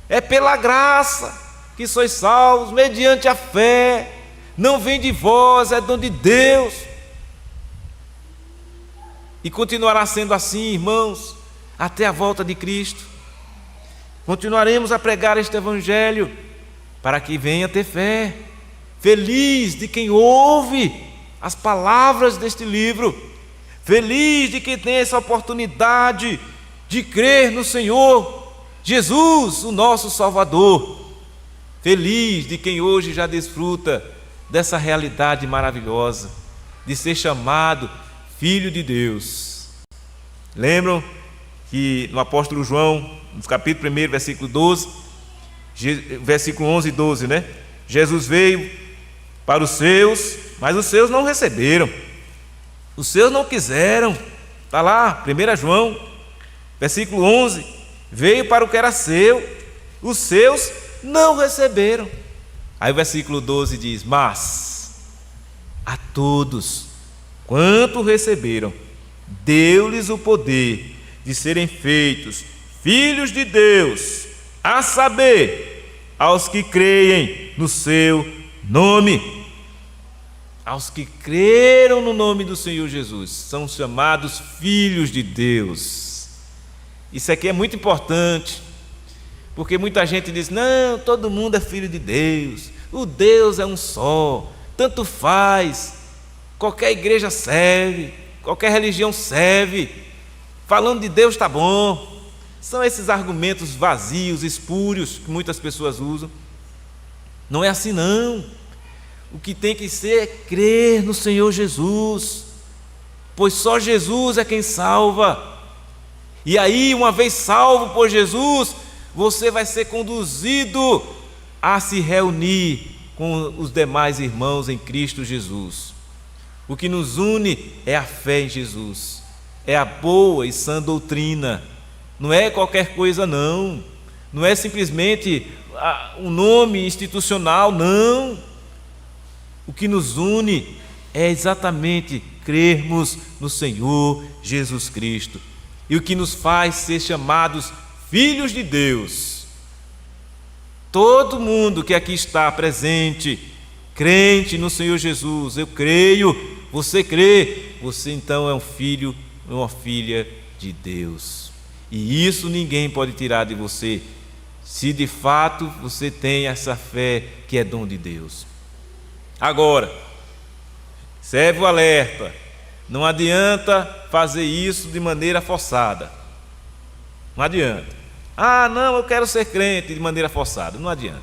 É pela graça que sois salvos, mediante a fé, não vem de vós, é dom de Deus. E continuará sendo assim, irmãos, até a volta de Cristo. Continuaremos a pregar este Evangelho para que venha ter fé. Feliz de quem ouve as palavras deste livro, feliz de quem tem essa oportunidade de crer no Senhor Jesus, o nosso Salvador. Feliz de quem hoje já desfruta dessa realidade maravilhosa de ser chamado Filho de Deus. Lembram que no apóstolo João, no capítulo 1, versículo 12, versículo 11 e 12, né? Jesus veio para os seus, mas os seus não receberam, os seus não quiseram. Está lá, 1 João, versículo 11, veio para o que era seu, os seus não receberam. Aí o versículo 12 diz, mas a todos quanto receberam, deu-lhes o poder de serem feitos filhos de Deus, a saber, aos que creem no seu nome. Aos que creram no nome do Senhor Jesus, são chamados filhos de Deus. Isso aqui é muito importante, porque muita gente diz, não, todo mundo é filho de Deus, o Deus é um só, tanto faz, qualquer igreja serve, qualquer religião serve, falando de Deus está bom. São esses argumentos vazios, espúrios, que muitas pessoas usam. Não é assim não. O que tem que ser é crer no Senhor Jesus, pois só Jesus é quem salva. E aí, uma vez salvo por Jesus, você vai ser conduzido a se reunir com os demais irmãos em Cristo Jesus. O que nos une é a fé em Jesus, é a boa e sã doutrina. Não é qualquer coisa não, não é simplesmente um nome institucional, não. O que nos une é exatamente crermos no Senhor Jesus Cristo. e o que nos faz ser chamados filhos de Deus. Todo mundo que aqui está presente, crente no Senhor Jesus, eu creio, você crê, você então é um filho, uma filha de Deus. E isso ninguém pode tirar de você, se de fato você tem essa fé que é dom de Deus. Agora, serve o alerta, não adianta fazer isso de maneira forçada. Não adianta. Ah, não, eu quero ser crente de maneira forçada. Não adianta.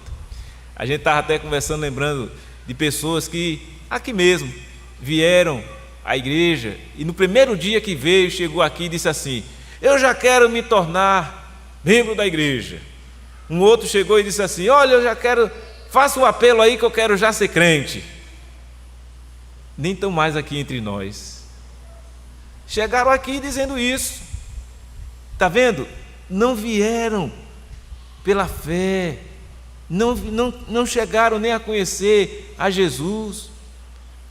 A gente estava até conversando, lembrando de pessoas que aqui mesmo vieram à igreja e no primeiro dia que veio, chegou aqui e disse assim: eu já quero me tornar membro da igreja. Um outro chegou e disse assim: olha, eu já quero, faça um apelo aí que eu quero já ser crente. Nem estão mais aqui entre nós. Chegaram aqui dizendo isso. Está vendo? Não vieram pela fé, não chegaram nem a conhecer a Jesus.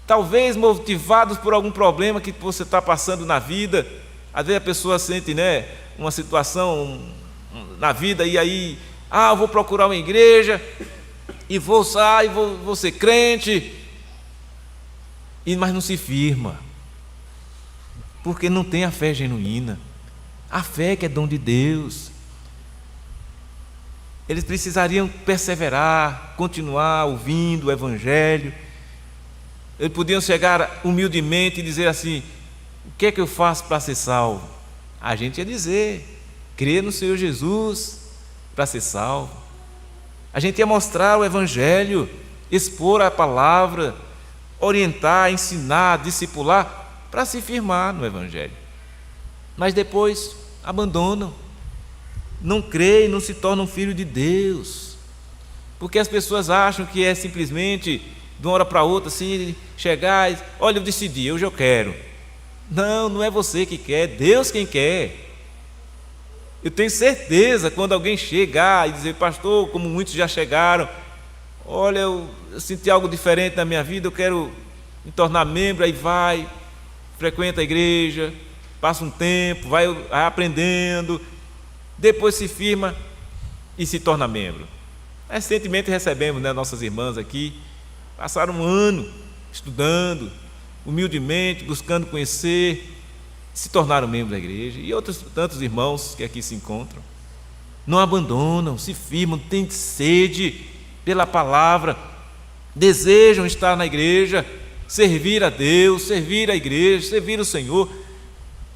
Talvez motivados por algum problema que você está passando na vida. Às vezes a pessoa sente, né, uma situação na vida e aí, eu vou procurar uma igreja e vou sair, vou ser crente, mas não se firma, porque não tem a fé genuína, a fé que é dom de Deus. Eles precisariam perseverar, continuar ouvindo o Evangelho. Eles podiam chegar humildemente e dizer assim: o que é que eu faço para ser salvo? A gente ia dizer: crer no Senhor Jesus para ser salvo. A gente ia mostrar o Evangelho, expor a palavra, orientar, ensinar, discipular, para se firmar no Evangelho. Mas depois abandonam, não creem, não se tornam filho de Deus, porque as pessoas acham que é simplesmente de uma hora para outra assim, chegar e, olha, eu decidi, hoje eu quero. Não, não é você que quer, é Deus quem quer. Eu tenho certeza, quando alguém chegar e dizer: pastor, como muitos já chegaram, olha, eu senti algo diferente na minha vida, eu quero me tornar membro, aí vai, frequenta a igreja, passa um tempo, vai aprendendo, depois se firma e se torna membro. Recentemente recebemos, né, nossas irmãs aqui, passaram um ano estudando, humildemente, buscando conhecer, se tornaram membros da igreja, e outros tantos irmãos que aqui se encontram. Não abandonam, se firmam, têm sede pela palavra, desejam estar na igreja, servir a Deus, servir a igreja, servir o Senhor.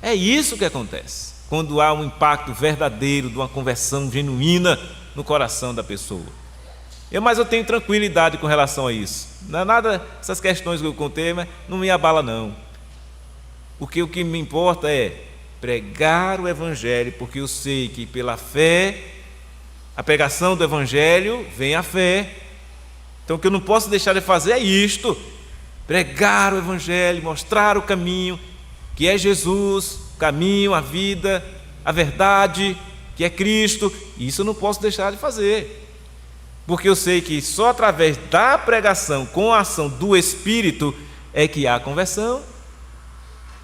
É isso que acontece quando há um impacto verdadeiro de uma conversão genuína no coração da pessoa. Mas eu tenho tranquilidade com relação a isso. Não é nada, essas questões que eu contei, mas não me abala não. Porque o que me importa é pregar o Evangelho, porque eu sei que pela fé, a pregação do Evangelho vem a fé. Então o que eu não posso deixar de fazer é isto: pregar o Evangelho, mostrar o caminho, que é Jesus, o caminho, a vida, a verdade, que é Cristo. Isso eu não posso deixar de fazer, porque eu sei que só através da pregação, com a ação do Espírito, é que há conversão.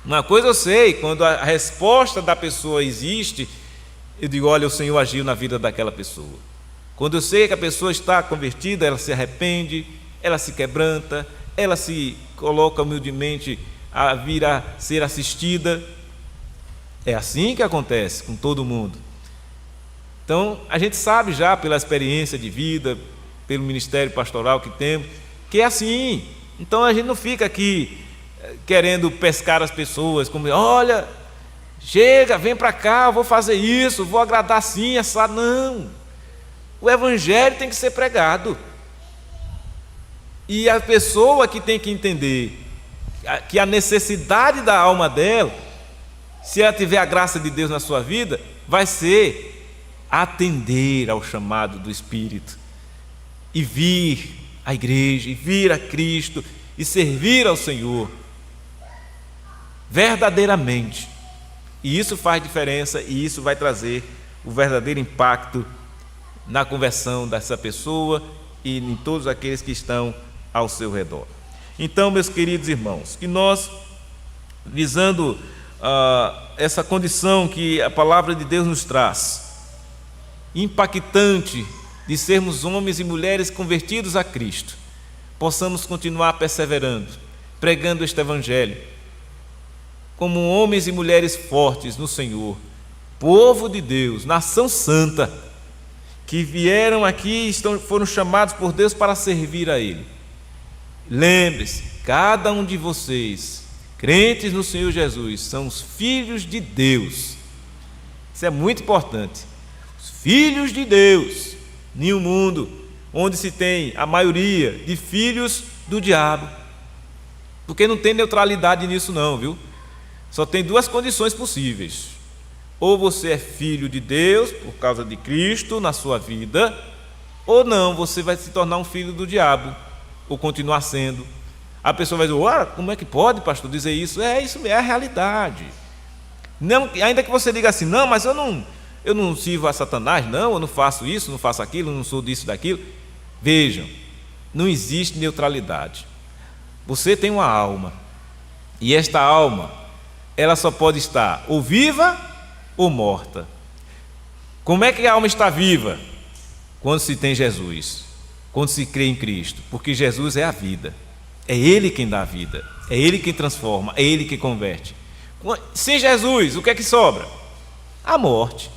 Uma coisa eu sei, quando a resposta da pessoa existe, eu digo: olha, o Senhor agiu na vida daquela pessoa. Quando eu sei que a pessoa está convertida, ela se arrepende, ela se quebranta, ela se coloca humildemente a vir a ser assistida. É assim que acontece com todo mundo. Então, a gente sabe já pela experiência de vida, pelo ministério pastoral que temos, que é assim. Então, a gente não fica aqui querendo pescar as pessoas, como: olha, chega, vem para cá, eu vou fazer isso, vou agradar assim, essa. Não. O Evangelho tem que ser pregado. E a pessoa que tem que entender que a necessidade da alma dela, se ela tiver a graça de Deus na sua vida, vai ser atender ao chamado do Espírito e vir à igreja, e vir a Cristo e servir ao Senhor verdadeiramente. E isso faz diferença, e isso vai trazer o verdadeiro impacto na conversão dessa pessoa e em todos aqueles que estão ao seu redor. Então, meus queridos irmãos, que nós, visando essa condição que a palavra de Deus nos traz, impactante, de sermos homens e mulheres convertidos a Cristo, possamos continuar perseverando, pregando este Evangelho, como homens e mulheres fortes no Senhor, povo de Deus, nação santa, que vieram aqui e foram chamados por Deus para servir a Ele. Lembre-se, cada um de vocês, crentes no Senhor Jesus, são os filhos de Deus. Isso é muito importante. Os filhos de Deus, em um mundo onde se tem a maioria de filhos do diabo, porque não tem neutralidade nisso não, viu? Só tem duas condições possíveis: ou você é filho de Deus por causa de Cristo na sua vida, ou não, você vai se tornar um filho do diabo, ou continuar sendo. A pessoa vai dizer: como é que pode, pastor, dizer isso? Isso é a realidade. Não, ainda que você diga assim: não, mas eu não sirvo a Satanás, não, eu não faço isso, não faço aquilo, não sou disso, daquilo. Vejam, não existe neutralidade. Você tem uma alma, e esta alma, ela só pode estar ou viva ou morta. Como é que a alma está viva? Quando se tem Jesus, quando se crê em Cristo, porque Jesus é a vida, é Ele quem dá a vida, é Ele quem transforma, é Ele que converte. Sem Jesus, o que é que sobra? A morte,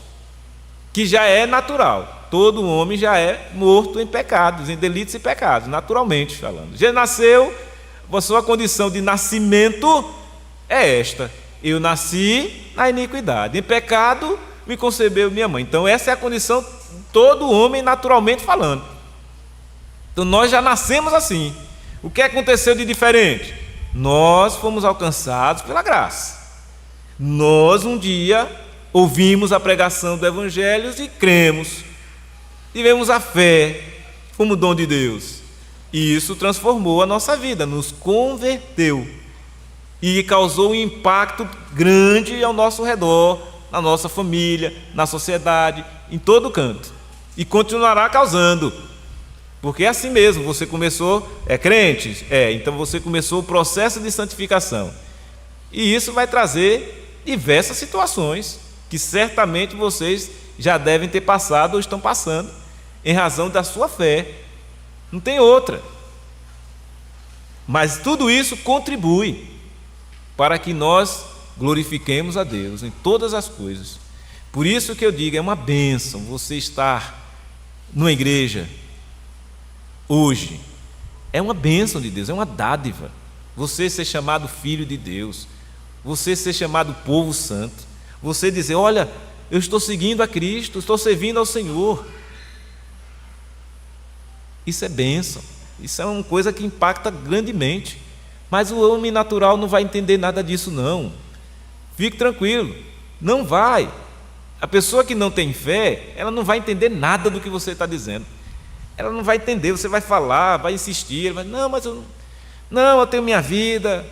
que já é natural. Todo homem já é morto em pecados, em delitos e pecados, naturalmente falando. Já nasceu, a sua condição de nascimento é esta: eu nasci na iniquidade, em pecado me concebeu minha mãe. Então essa é a condição de todo homem, naturalmente falando. Então nós já nascemos assim. O que aconteceu de diferente? Nós fomos alcançados pela graça. Nós um dia ouvimos a pregação do Evangelho e cremos, tivemos a fé como dom de Deus, e isso transformou a nossa vida, nos converteu e causou um impacto grande ao nosso redor, na nossa família, na sociedade, em todo canto, e continuará causando, porque é assim mesmo. Você começou, crente? Então você começou o processo de santificação, e isso vai trazer diversas situações que certamente vocês já devem ter passado ou estão passando, em razão da sua fé. Não tem outra. Mas tudo isso contribui para que nós glorifiquemos a Deus em todas as coisas. Por isso que eu digo, é uma bênção você estar numa igreja hoje. É uma bênção de Deus, é uma dádiva. Você ser chamado filho de Deus, você ser chamado povo santo, você dizer: olha, eu estou seguindo a Cristo, estou servindo ao Senhor. Isso é bênção, isso é uma coisa que impacta grandemente. Mas o homem natural não vai entender nada disso não. Fique tranquilo, não vai. A pessoa que não tem fé, ela não vai entender nada do que você está dizendo. Ela não vai entender, você vai falar, vai insistir, ela vai: não, mas eu tenho minha vida,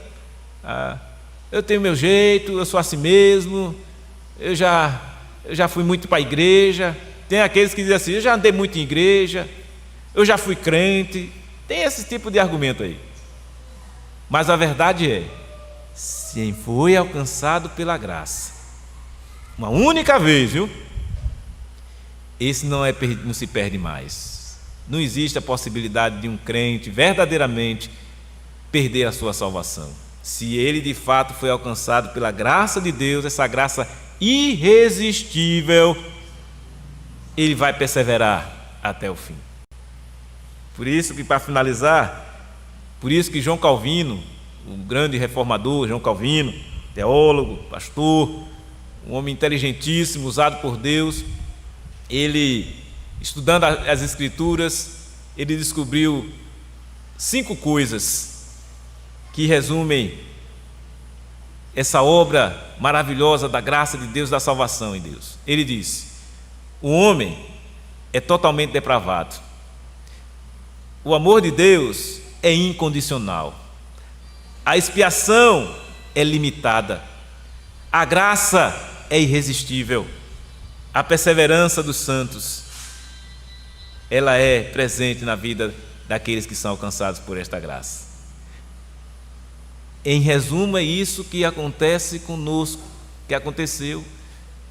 eu tenho meu jeito, eu sou assim mesmo, eu já fui muito para a igreja. Tem aqueles que dizem assim: eu já andei muito em igreja, eu já fui crente. Tem esse tipo de argumento aí. Mas a verdade é: quem foi alcançado pela graça, uma única vez, viu? Esse não se perde mais. Não existe a possibilidade de um crente verdadeiramente perder a sua salvação. Se ele de fato foi alcançado pela graça de Deus, essa graça irresistível, ele vai perseverar até o fim. Por isso que, para finalizar, por isso que João Calvino, o grande reformador João Calvino, teólogo, pastor, um homem inteligentíssimo, usado por Deus, ele, estudando as Escrituras, ele descobriu 5 coisas que resumem essa obra maravilhosa da graça de Deus, da salvação em Deus. Ele diz: o homem é totalmente depravado, o amor de Deus é incondicional, a expiação é limitada, a graça é irresistível, a perseverança dos santos, ela é presente na vida daqueles que são alcançados por esta graça. Em resumo, é isso que acontece conosco, que aconteceu.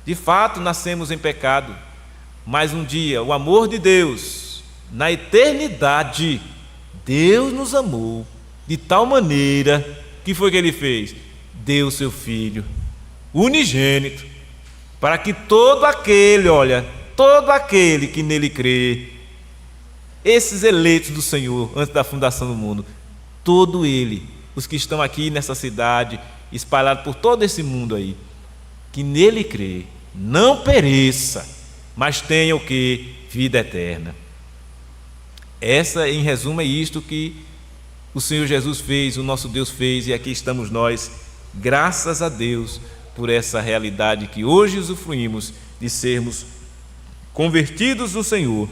De fato, nascemos em pecado, mas um dia o amor de Deus, na eternidade, Deus nos amou de tal maneira que foi que Ele fez? Deu seu Filho unigênito, para que todo aquele que nele crê, esses eleitos do Senhor antes da fundação do mundo, todo ele, os que estão aqui nessa cidade, espalhados por todo esse mundo aí, que nele crê, não pereça, mas tenha o que? Vida eterna. Essa, em resumo, é isto que o Senhor Jesus fez, o nosso Deus fez, e aqui estamos nós, graças a Deus por essa realidade que hoje usufruímos de sermos convertidos do Senhor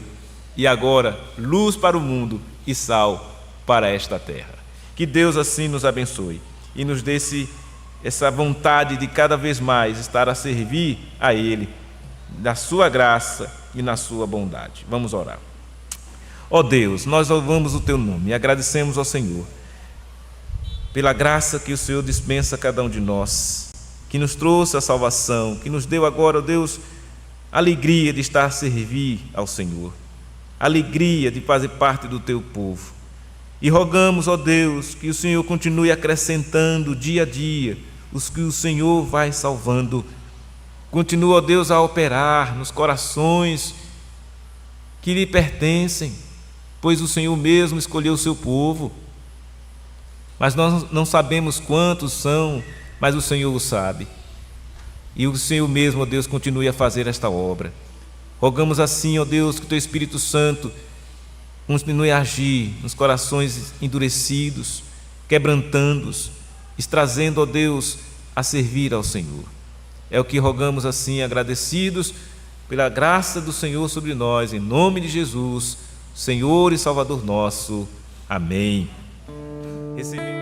e agora luz para o mundo e sal para esta terra. Que Deus assim nos abençoe e nos dê essa vontade de cada vez mais estar a servir a Ele, na sua graça e na sua bondade. Vamos orar. Ó Deus, nós louvamos o Teu nome e agradecemos ao Senhor pela graça que o Senhor dispensa a cada um de nós, que nos trouxe a salvação, que nos deu agora, ó Deus, a alegria de estar a servir ao Senhor, a alegria de fazer parte do Teu povo. E rogamos, ó Deus, que o Senhor continue acrescentando dia a dia os que o Senhor vai salvando. Continua, ó Deus, a operar nos corações que lhe pertencem, pois o Senhor mesmo escolheu o seu povo. Mas nós não sabemos quantos são, mas o Senhor o sabe. E o Senhor mesmo, ó Deus, continue a fazer esta obra. Rogamos assim, ó Deus, que o Teu Espírito Santo continue a agir nos corações endurecidos, quebrantando-os, e trazendo, ó Deus, a servir ao Senhor. É o que rogamos assim, agradecidos pela graça do Senhor sobre nós, em nome de Jesus, Senhor e Salvador nosso. Amém. Recebemos